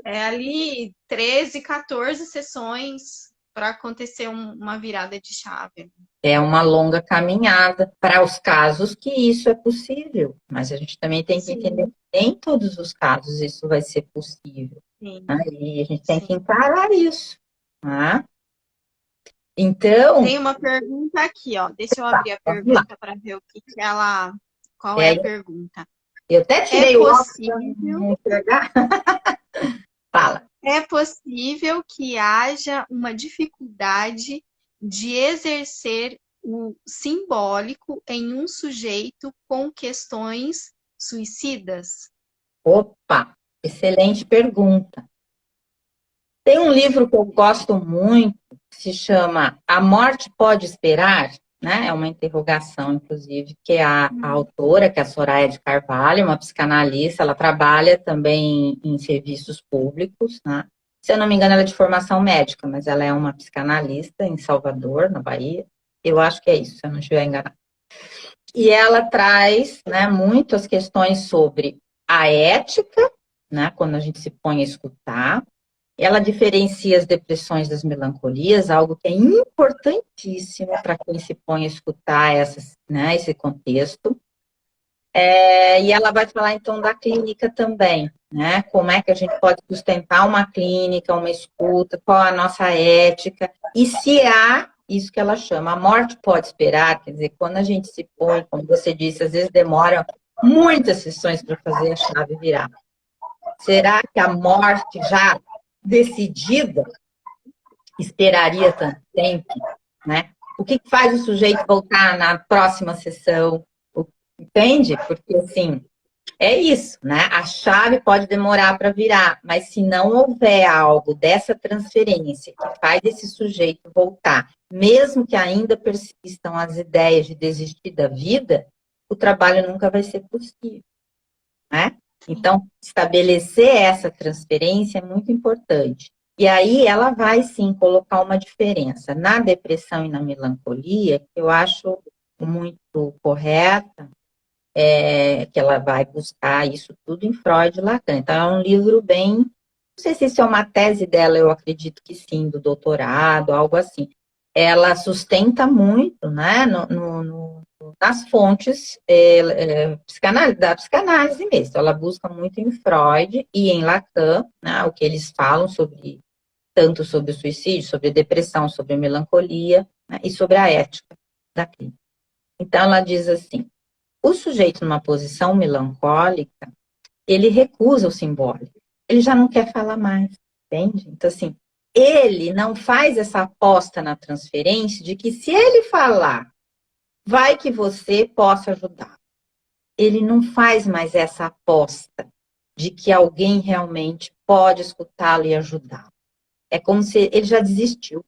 é ali 13, 14 sessões para acontecer uma virada de chave. é uma longa caminhada para os casos que isso é possível. Mas a gente também tem que entender que em todos os casos isso vai ser possível. Né? E a gente tem que encarar isso. Né? Então. Tem uma pergunta aqui, ó. Deixa eu abrir a pergunta para ver o que ela. Qual é a pergunta? Eu até tirei o possível Fala. É possível que haja uma dificuldade de exercer o simbólico em um sujeito com questões suicidas? Opa, excelente pergunta. Tem um livro que eu gosto muito, que se chama A Morte Pode Esperar, né? É uma interrogação, inclusive, que é a autora, que é a Soraya de Carvalho, uma psicanalista, ela trabalha também em serviços públicos, né? Se eu não me engano, ela é de formação médica, mas ela é uma psicanalista em Salvador, na Bahia. Eu acho que é isso, se eu não estiver enganada. E ela traz, né, muito as questões sobre a ética, né, quando a gente se põe a escutar. Ela diferencia as depressões das melancolias, algo que é importantíssimo para quem se põe a escutar né, esse contexto. E ela vai falar, então, da clínica também, né? Como é que a gente pode sustentar uma clínica, uma escuta, qual a nossa ética, e se há isso que ela chama, a morte pode esperar, quer dizer, quando a gente se põe, como você disse, às vezes demora muitas sessões para fazer a chave virar. Será que a morte já decidida esperaria tanto tempo, né? O que faz o sujeito voltar na próxima sessão? Entende? Porque, assim, é isso, né? A chave pode demorar para virar, mas se não houver algo dessa transferência que faz esse sujeito voltar, mesmo que ainda persistam as ideias de desistir da vida, o trabalho nunca vai ser possível, né? Então, estabelecer essa transferência é muito importante. E aí ela vai, sim, colocar uma diferença. Na depressão e na melancolia, que eu acho muito correta, que ela vai buscar isso tudo em Freud e Lacan. Então, é um livro bem... Não sei se isso é uma tese dela, eu acredito que sim, do doutorado, algo assim. Ela sustenta muito, né, nas fontes da psicanálise mesmo. Ela busca muito em Freud e em Lacan, né, o que eles falam sobre, tanto sobre o suicídio, sobre a depressão, sobre a melancolia, né, e sobre a ética da clínica. Então, ela diz assim, o sujeito numa posição melancólica, ele recusa o simbólico. Ele já não quer falar mais, entende? Então, assim, ele não faz essa aposta na transferência de que se ele falar, vai que você possa ajudar. Ele não faz mais essa aposta de que alguém realmente pode escutá-lo e ajudá-lo. É como se ele já desistiu.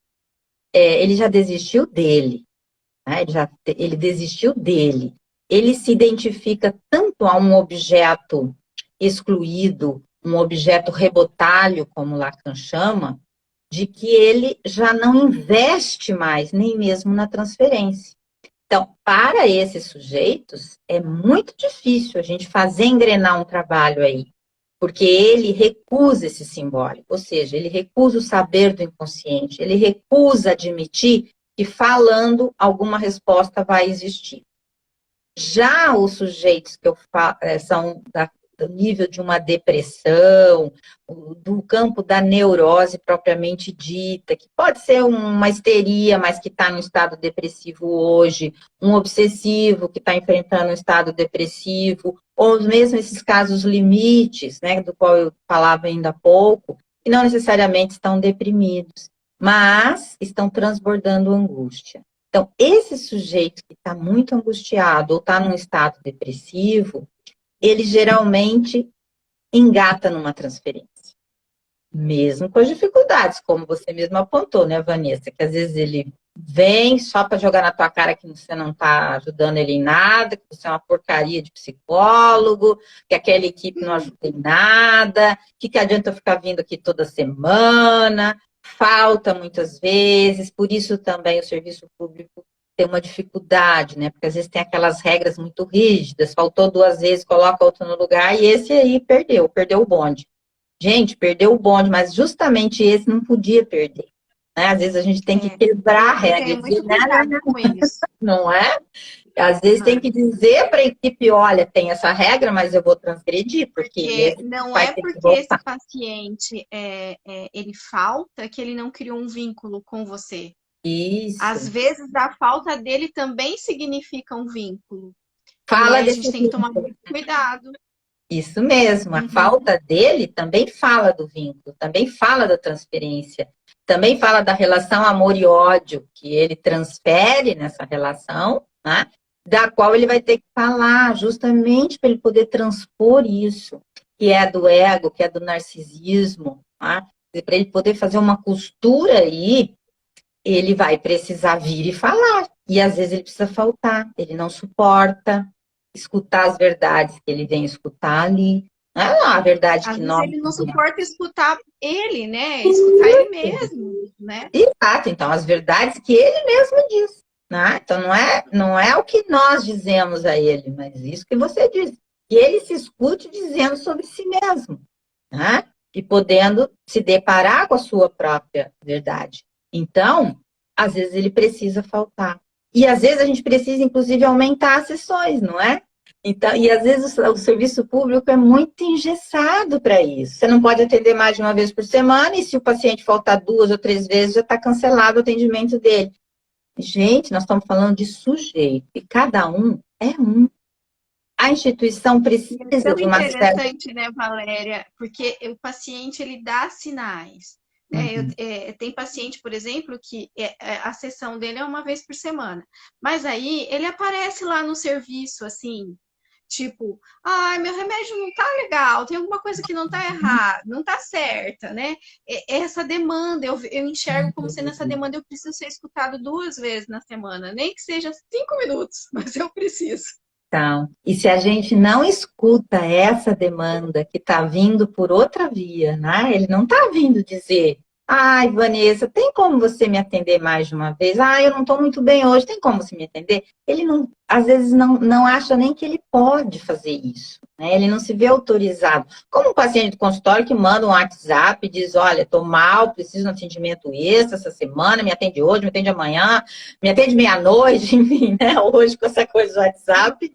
Ele já desistiu dele. Né? Ele desistiu dele. Ele se identifica tanto a um objeto excluído, um objeto rebotalho, como Lacan chama, de que ele já não investe mais, nem mesmo na transferência. Então, para esses sujeitos, é muito difícil a gente fazer engrenar um trabalho aí, porque ele recusa esse simbólico, ou seja, ele recusa o saber do inconsciente, ele recusa admitir que falando alguma resposta vai existir. Já os sujeitos que eu falo, são do nível de uma depressão, do campo da neurose propriamente dita, que pode ser uma histeria, mas que está no estado depressivo hoje, um obsessivo que está enfrentando um estado depressivo, ou mesmo esses casos limites, né, do qual eu falava ainda há pouco, que não necessariamente estão deprimidos, mas estão transbordando angústia. Então, esse sujeito que está muito angustiado ou está num estado depressivo, ele geralmente engata numa transferência. Mesmo com as dificuldades, como você mesmo apontou, né, Vanessa? Que às vezes ele vem só para jogar na tua cara que você não está ajudando ele em nada, que você é uma porcaria de psicólogo, que aquela equipe não ajuda em nada, que adianta eu ficar vindo aqui toda semana, falta muitas vezes, por isso também o serviço público tem uma dificuldade, né? Porque às vezes tem aquelas regras muito rígidas, faltou 2 vezes, coloca outro no lugar, e esse aí perdeu o bonde. Gente, perdeu o bonde, mas justamente esse não podia perder. Né? Às vezes a gente tem que quebrar a regra. Tem muito cuidado com isso. Não é? Às vezes tem que dizer para a equipe, olha, tem essa regra, mas eu vou transgredir, porque não é porque esse paciente ele falta que ele não criou um vínculo com você. Isso. Às vezes a falta dele também significa um vínculo. Fala e a gente tem que tomar muito cuidado. Isso mesmo, a falta dele também fala do vínculo, também fala da transferência, também fala da relação amor e ódio que ele transfere nessa relação, né? Da qual ele vai ter que falar, justamente para ele poder transpor isso, que é do ego, que é do narcisismo, tá? Para ele poder fazer uma costura aí, ele vai precisar vir e falar, e às vezes ele precisa faltar, ele não suporta escutar as verdades que ele vem escutar ali. Não é a verdade às que vezes nós... ele não suporta escutar ele, né? Escutar ele mesmo, né? Exato, então, as verdades que ele mesmo diz. Né? Então, não é o que nós dizemos a ele, mas isso que você diz. Que ele se escute dizendo sobre si mesmo. Né? E podendo se deparar com a sua própria verdade. Então, às vezes ele precisa faltar. E às vezes a gente precisa, inclusive, aumentar as sessões, não é? Então, e às vezes o serviço público é muito engessado para isso. Você não pode atender mais de uma vez por semana, e se o paciente faltar 2 ou 3 vezes, já está cancelado o atendimento dele. Gente, nós estamos falando de sujeito, e cada um é um. A instituição precisa de uma certa... É interessante, né, Valéria? Porque o paciente, ele dá sinais. Tem paciente, por exemplo, que a sessão dele é uma vez por semana. Mas aí, ele aparece lá no serviço, assim, tipo, meu remédio não tá legal, tem alguma coisa que não tá errada, não tá certa, né? Essa demanda, eu enxergo como sendo essa demanda, eu preciso ser escutado 2 vezes na semana, nem que seja 5 minutos, mas eu preciso. Então, e se a gente não escuta essa demanda que está vindo por outra via, né? Ele não está vindo dizer, ai, Vanessa, tem como você me atender mais de uma vez? Eu não estou muito bem hoje, tem como você me atender? Ele não, às vezes não acha nem que ele pode fazer isso, né? Ele não se vê autorizado. Como um paciente do consultório que manda um WhatsApp e diz, olha, estou mal, preciso de um atendimento extra essa semana, me atende hoje, me atende amanhã, me atende meia-noite, enfim, né? Hoje com essa coisa do WhatsApp.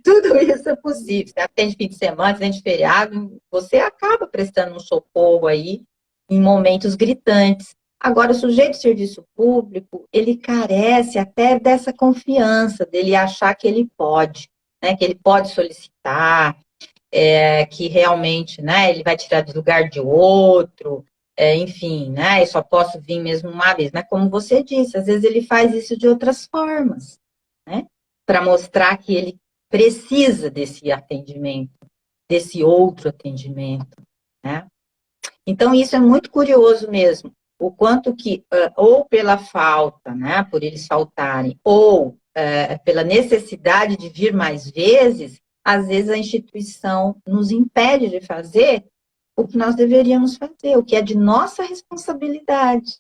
Tudo isso é possível. Você atende fim de semana, atende feriado, você acaba prestando um socorro aí em momentos gritantes. Agora, o sujeito de serviço público, ele carece até dessa confiança, dele achar que ele pode, né? Que ele pode solicitar, que realmente, né, ele vai tirar do lugar de outro, enfim, né? Eu só posso vir mesmo uma vez. Mas como você disse, às vezes ele faz isso de outras formas, né? Para mostrar que ele precisa desse atendimento, desse outro atendimento, né? Então, isso é muito curioso mesmo, o quanto que, ou pela falta, né, por eles faltarem, ou pela necessidade de vir mais vezes, às vezes a instituição nos impede de fazer o que nós deveríamos fazer, o que é de nossa responsabilidade,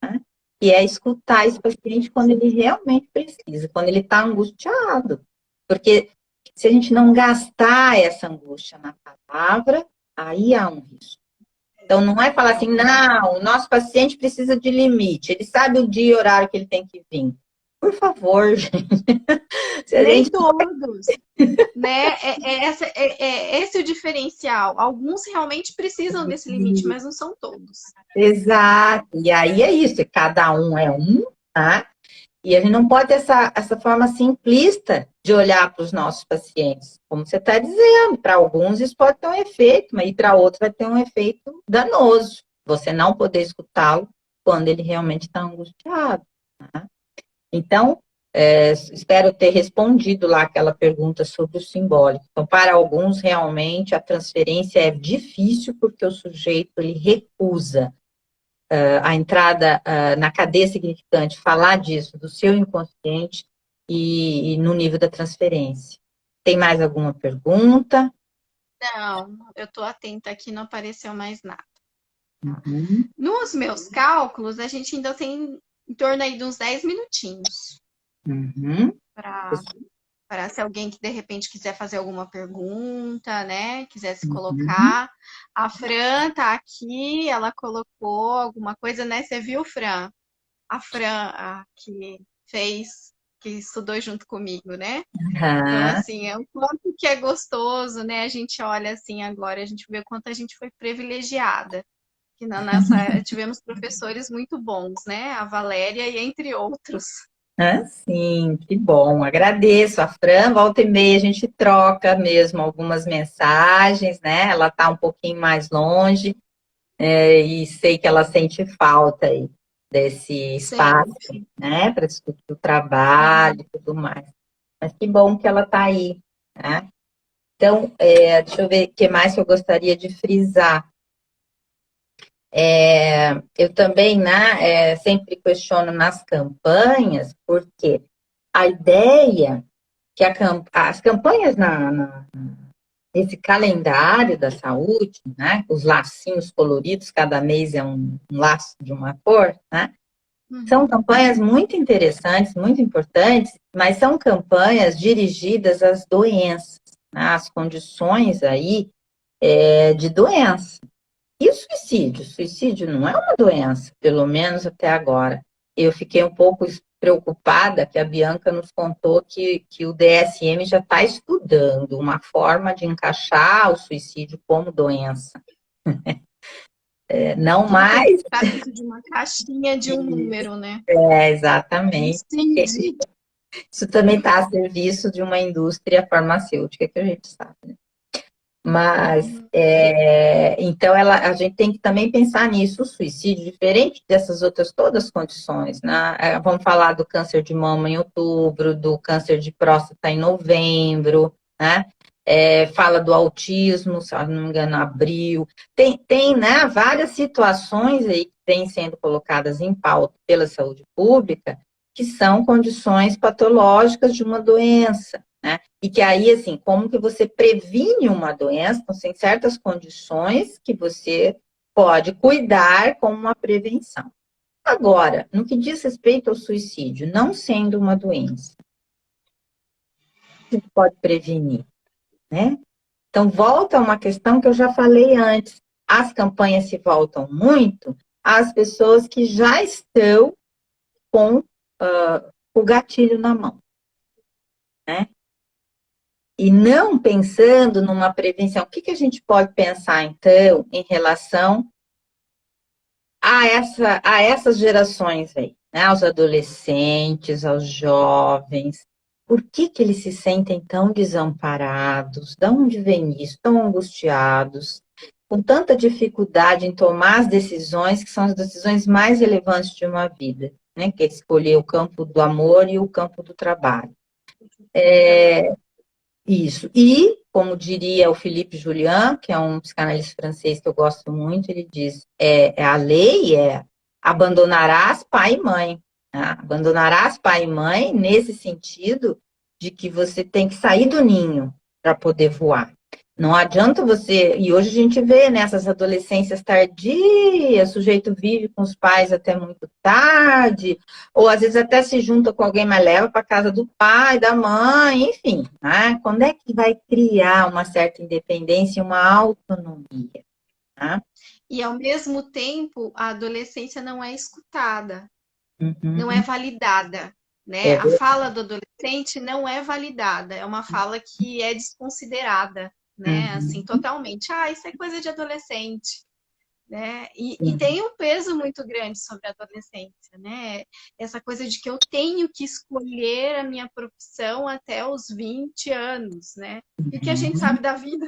né? Que é escutar esse paciente quando ele realmente precisa, quando ele está angustiado. Porque se a gente não gastar essa angústia na palavra, aí há um risco. Então, não é falar assim, não, o nosso paciente precisa de limite, ele sabe o dia e horário que ele tem que vir. Por favor, gente. Se a Nem gente... todos, né? É esse o diferencial. Alguns realmente precisam desse limite, mas não são todos. Exato. E aí é isso, cada um é um, tá? E a gente não pode ter essa forma simplista de olhar para os nossos pacientes. Como você está dizendo, para alguns isso pode ter um efeito, mas para outros vai ter um efeito danoso. Você não poder escutá-lo quando ele realmente está angustiado. Tá? Então, espero ter respondido lá aquela pergunta sobre o simbólico. Então, para alguns, realmente, a transferência é difícil porque o sujeito ele recusa a entrada na cadeia significante, falar disso, do seu inconsciente e no nível da transferência. Tem mais alguma pergunta? Não, eu estou atenta aqui, não apareceu mais nada. Uhum. Nos meus cálculos, a gente ainda tem em torno aí de uns 10 minutinhos Uhum. para se alguém que de repente quiser fazer alguma pergunta, né, quiser se Uhum. colocar. A Fran tá aqui, ela colocou alguma coisa, né? Você viu, Fran? A Fran, que fez, que estudou junto comigo, né? Então, Uhum. assim, é o quanto que é gostoso, né? A gente olha assim agora, a gente vê o quanto a gente foi privilegiada. Que na nossa tivemos professores muito bons, né? A Valéria e entre outros. Sim, que bom. Agradeço a Fran. Volta e meia a gente troca mesmo algumas mensagens, né? Ela está um pouquinho mais longe, e sei que ela sente falta aí desse espaço, Sempre. né? Para discutir o trabalho e tudo mais. Mas que bom que ela está aí, né? Então, deixa eu ver o que mais que eu gostaria de frisar. Eu também, né, sempre questiono nas campanhas, porque a ideia que as campanhas nesse calendário da saúde, né, os lacinhos coloridos, cada mês é um laço de uma cor, né, são Uhum. campanhas muito interessantes, muito importantes, mas são campanhas dirigidas às doenças, né, às condições aí de doença. E o suicídio? O suicídio não é uma doença, pelo menos até agora. Eu fiquei um pouco preocupada que a Bianca nos contou que o DSM já está estudando uma forma de encaixar o suicídio como doença. Não Tudo tem que mais. ficar dentro de uma caixinha de um número, né? Exatamente. Entendi. Isso também está a serviço de uma indústria farmacêutica, que a gente sabe, né? Mas, Uhum. então, a gente tem que também pensar nisso, o suicídio, diferente dessas outras todas as condições, né? Vamos falar do câncer de mama em outubro, do câncer de próstata em novembro, né? Fala do autismo, se eu não me engano, abril. Tem, né, várias situações aí que vêm sendo colocadas em pauta pela saúde pública, que são condições patológicas de uma doença, né? E que aí, assim, como que você previne uma doença? Então, tem certas condições que você pode cuidar como uma prevenção. Agora, no que diz respeito ao suicídio, não sendo uma doença, você pode prevenir, né? Então, volta a uma questão que eu já falei antes. As campanhas se voltam muito às pessoas que já estão com o gatilho na mão, né? E não pensando numa prevenção. O que a gente pode pensar, então, em relação a essas gerações aí, né? Aos adolescentes, aos jovens? Por que eles se sentem tão desamparados? De onde vem isso? Tão angustiados? Com tanta dificuldade em tomar as decisões, que são as decisões mais relevantes de uma vida, né? Que é escolher o campo do amor e o campo do trabalho. Isso. E, como diria o Philippe Julian, que é um psicanalista francês que eu gosto muito, ele diz: a lei abandonarás pai e mãe. Né? Abandonarás pai e mãe nesse sentido de que você tem que sair do ninho para poder voar. Não adianta você... E hoje a gente vê nessas adolescências tardias, o sujeito vive com os pais até muito tarde, ou às vezes até se junta com alguém, mas leva para casa do pai, da mãe, enfim. Né? Quando é que vai criar uma certa independência e uma autonomia? Né? E ao mesmo tempo, a adolescência não é escutada, não é Uhum. validada, né? É A fala do adolescente não é validada, é uma fala que é desconsiderada, né? Assim, Uhum. totalmente. Ah, isso é coisa de adolescente, né? E Uhum. tem um peso muito grande sobre a adolescência, né? Essa coisa de que eu tenho que escolher a minha profissão até os 20 anos, né? E o que a gente sabe da vida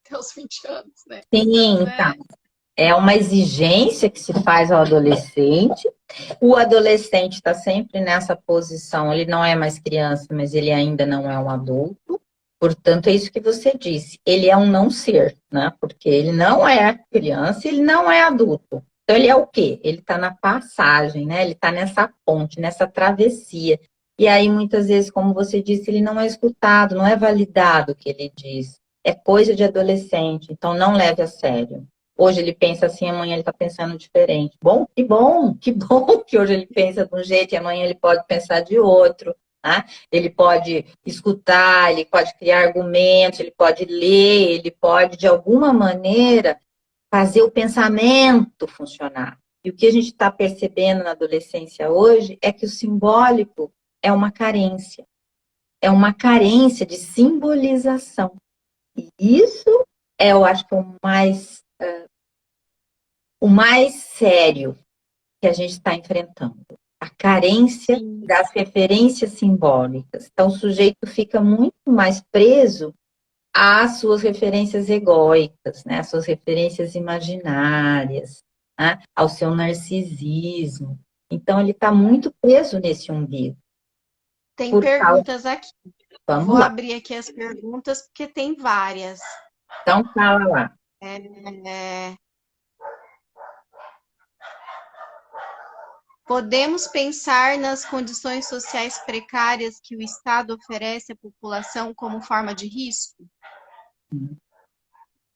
até os 20 anos, né? Sim, Então, então, é uma exigência que se faz ao adolescente. O adolescente está sempre nessa posição, ele não é mais criança, mas ele ainda não é um adulto. Portanto, é isso que você disse. Ele é um não ser, né? Porque ele não é criança, ele não é adulto. Então, ele é o quê? Ele está na passagem, né? Ele está nessa ponte, nessa travessia. E aí, muitas vezes, como você disse, ele não é escutado, não é validado o que ele diz. É coisa de adolescente, então não leve a sério. Hoje ele pensa assim, amanhã ele está pensando diferente. Bom, que bom que hoje ele pensa de um jeito e amanhã ele pode pensar de outro. Né? Ele pode escutar, ele pode criar argumentos, ele pode ler, ele pode, de alguma maneira, fazer o pensamento funcionar. E o que a gente está percebendo na adolescência hoje é que o simbólico é uma carência de simbolização. E isso é, eu acho que é o mais sério que a gente está enfrentando. A carência sim, das referências simbólicas. Então, o sujeito fica muito mais preso às suas referências egóicas, né? Às suas referências imaginárias, né? Ao seu narcisismo. Então, ele está muito preso nesse umbigo. tem Por causa... perguntas aqui. Vou Vamos lá. abrir aqui as perguntas, porque tem várias. Então, fala lá. É, podemos pensar nas condições sociais precárias que o Estado oferece à população como forma de risco?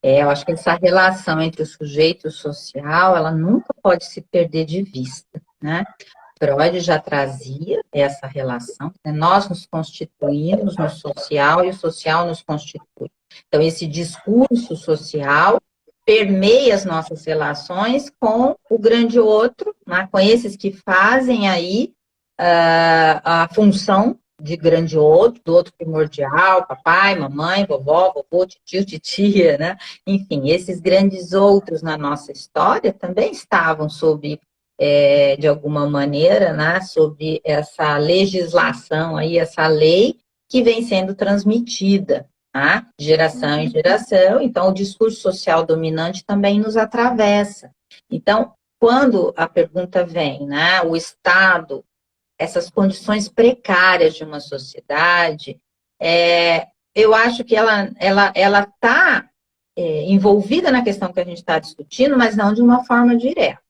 Eu acho que essa relação entre o sujeito e o social, ela nunca pode se perder de vista, né? Freud já trazia essa relação, né? Nós nos constituímos no social e o social nos constitui. Então, esse discurso social permeia as nossas relações com o grande outro, né? Com esses que fazem aí a função de grande outro, do outro primordial, papai, mamãe, vovó, vovô, tio, titia, né? Enfim, esses grandes outros na nossa história também estavam sob de alguma maneira, né, sobre essa legislação aí, essa lei que vem sendo transmitida, né, de geração em geração. Então, o discurso social dominante também nos atravessa. Então, quando a pergunta vem, né, o Estado, essas condições precárias de uma sociedade, eu acho que ela está envolvida na questão que a gente está discutindo, mas não de uma forma direta.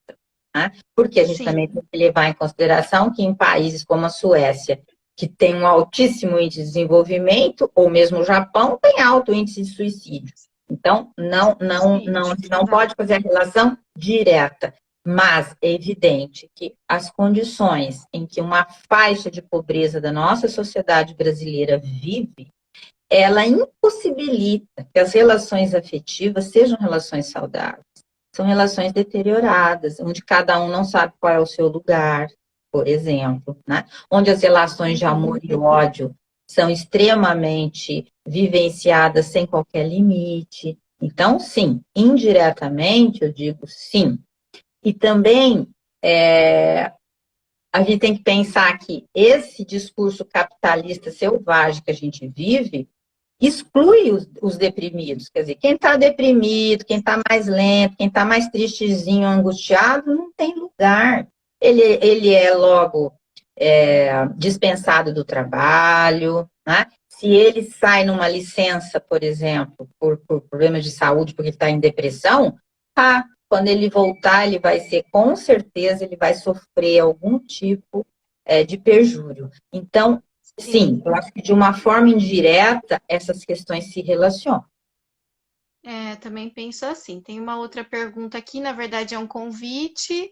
Né? Porque a gente também Sim, tem que levar em consideração que em países como a Suécia, que tem um altíssimo índice de desenvolvimento, ou mesmo o Japão, tem alto índice de suicídio. Então, suicídio, não exato. pode fazer a relação direta, mas é evidente que as condições em que uma faixa de pobreza da nossa sociedade brasileira vive, ela impossibilita que as relações afetivas sejam relações saudáveis. São relações deterioradas, onde cada um não sabe qual é o seu lugar, por exemplo, né? Onde as relações de amor e ódio são extremamente vivenciadas sem qualquer limite. Então, sim, indiretamente, eu digo sim. E também a gente tem que pensar que esse discurso capitalista selvagem que a gente vive exclui os deprimidos. Quer dizer, quem está deprimido, quem está mais lento, quem está mais tristezinho, angustiado, não tem lugar. Ele é logo dispensado do trabalho, né? Se ele sai numa licença, por exemplo, por problemas de saúde, porque ele está em depressão, quando ele voltar, ele vai ser, com certeza, ele vai sofrer algum tipo de perjúrio. Então, sim, Sim. eu acho que de uma forma indireta essas questões se relacionam. Também penso assim. Tem uma outra pergunta aqui, na verdade é um convite,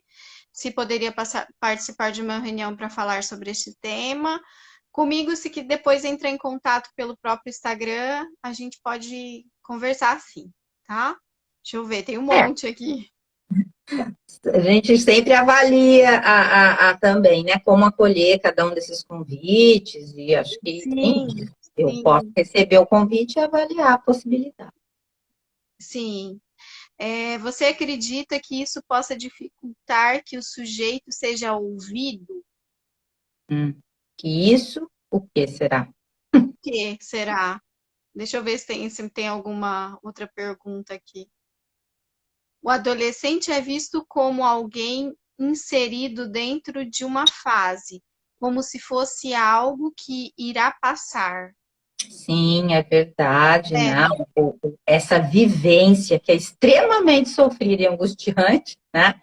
se poderia participar de uma reunião para falar sobre este tema. Comigo, se que depois entrar em contato pelo próprio Instagram, a gente pode conversar sim, tá? Deixa eu ver, tem um É, monte aqui. a gente sempre avalia também, né, como acolher cada um desses convites, e acho que sim, Sim, eu posso sim, receber o convite e avaliar a possibilidade. sim. Você acredita que isso possa dificultar que o sujeito seja ouvido? Que isso, o que será? Por que será? Deixa eu ver se tem alguma outra pergunta aqui. O adolescente é visto como alguém inserido dentro de uma fase, como se fosse algo que irá passar. Sim, é verdade, É, né? Essa vivência que é extremamente sofrida e angustiante, né?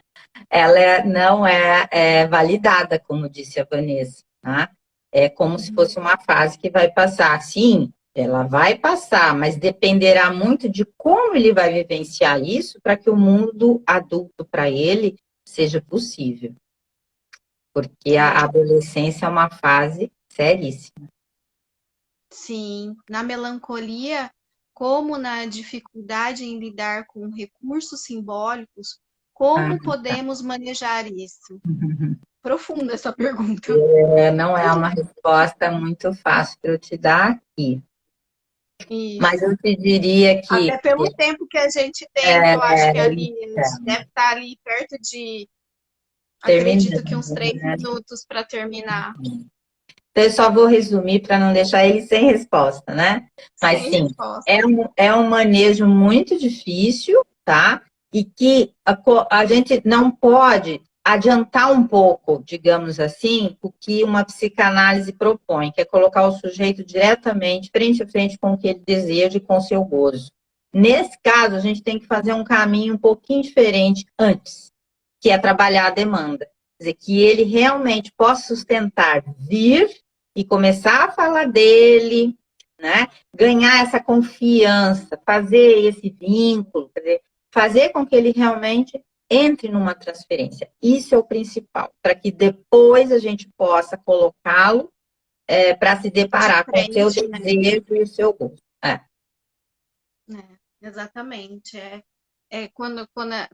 Ela não é validada, como disse a Vanessa, né? É como se fosse uma fase que vai passar. Sim, ela vai passar, mas dependerá muito de como ele vai vivenciar isso para que o mundo adulto para ele seja possível. Porque a é, adolescência é uma fase seríssima. sim. Na melancolia, como na dificuldade em lidar com recursos simbólicos, Ah, como podemos manejar isso? Profunda essa pergunta. não é uma resposta muito fácil de eu te dar aqui. Mas Isso. eu te diria Até que pelo tempo que a gente tem, que eu acho que é, ali a gente deve estar ali perto de, acredito que uns terminando, 3 minutos para terminar. então, eu só vou resumir para não deixar ele sem resposta, né? Mas Sem sim, resposta. é um manejo muito difícil, tá? E que a gente não pode adiantar um pouco, digamos assim, o que uma psicanálise propõe, que é colocar o sujeito diretamente, frente a frente com o que ele deseja e com o seu gozo. Nesse caso, a gente tem que fazer um caminho um pouquinho diferente antes, que é trabalhar a demanda. Quer dizer, que ele realmente possa sustentar vir e começar a falar dele, né? Ganhar essa confiança, fazer esse vínculo, quer dizer, fazer com que ele realmente entre numa transferência. Isso é o principal, para que depois a gente possa colocá-lo para se De deparar com o seu frente, né? desejo e o seu gosto. Exatamente.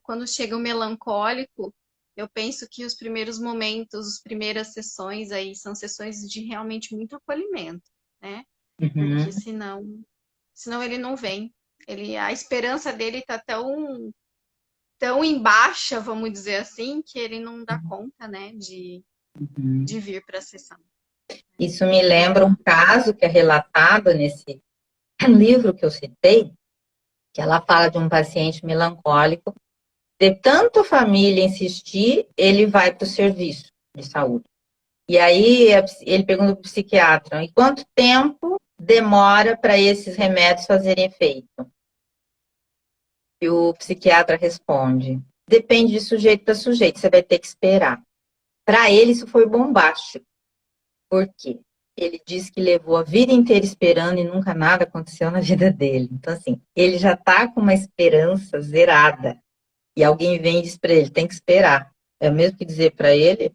Quando chega o melancólico, eu penso que os primeiros momentos, as primeiras sessões aí são sessões de realmente muito acolhimento, né? Porque Uhum, senão ele não vem. A esperança dele tá tão em baixa, vamos dizer assim, que ele não dá conta, né, uhum. de vir para a sessão. Isso me lembra um Exato. caso que é relatado nesse livro que eu citei, que ela fala de um paciente melancólico. De tanto a família insistir, ele vai para o serviço de saúde. E aí ele pergunta para o psiquiatra, e quanto tempo demora para esses remédios fazerem efeito? E o psiquiatra responde, depende de sujeito para sujeito, você vai ter que esperar. Para ele isso foi bombástico. Por quê? Ele disse que levou a vida inteira esperando e nunca nada aconteceu na vida dele. Então, assim, ele já está com uma esperança zerada. E alguém vem e diz para ele, tem que esperar. É o mesmo que dizer para ele,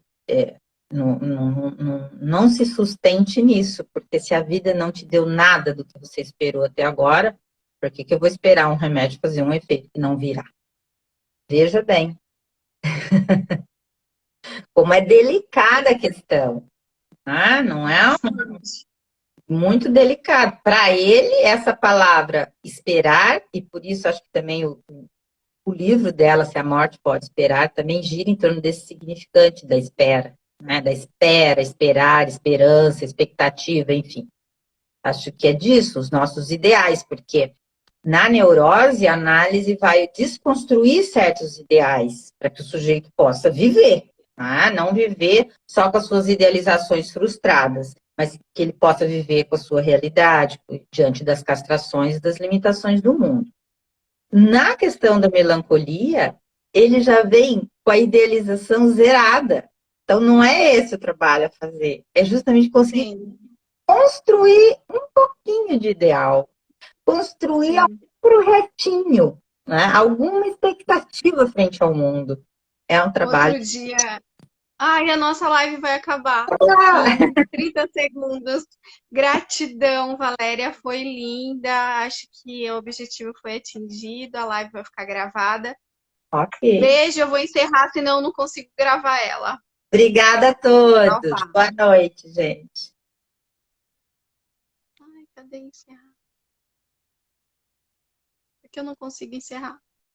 não se sustente nisso, porque se a vida não te deu nada do que você esperou até agora, por que eu vou esperar um remédio fazer um efeito que não virá? Veja bem, como é delicada a questão. Ah, não é Bastante. muito delicado. Para ele, essa palavra esperar, e por isso acho que também o livro dela, Se a Morte Pode Esperar, também gira em torno desse significante da espera, né? Da espera, esperar, esperança, expectativa, enfim. Acho que é disso, os nossos ideais, porque na neurose a análise vai desconstruir certos ideais para que o sujeito possa viver, tá? Não viver só com as suas idealizações frustradas, mas que ele possa viver com a sua realidade, diante das castrações e das limitações do mundo. Na questão da melancolia, ele já vem com a idealização zerada. Então, não é esse o trabalho a fazer, é justamente conseguir Sim, construir um pouquinho de ideal, construir sim. pro retinho, né? Alguma expectativa frente ao mundo. É um trabalho. Outro dia. Ai, a nossa live vai acabar em 30 segundos. Gratidão, Valéria, foi linda. Acho que o objetivo foi atingido. A live vai ficar gravada. Ok. Beijo, eu vou encerrar, senão eu não consigo gravar ela. Obrigada a Então, todos. tá. Boa noite, gente. Ai, cadê encerrar? É que eu não consigo encerrar.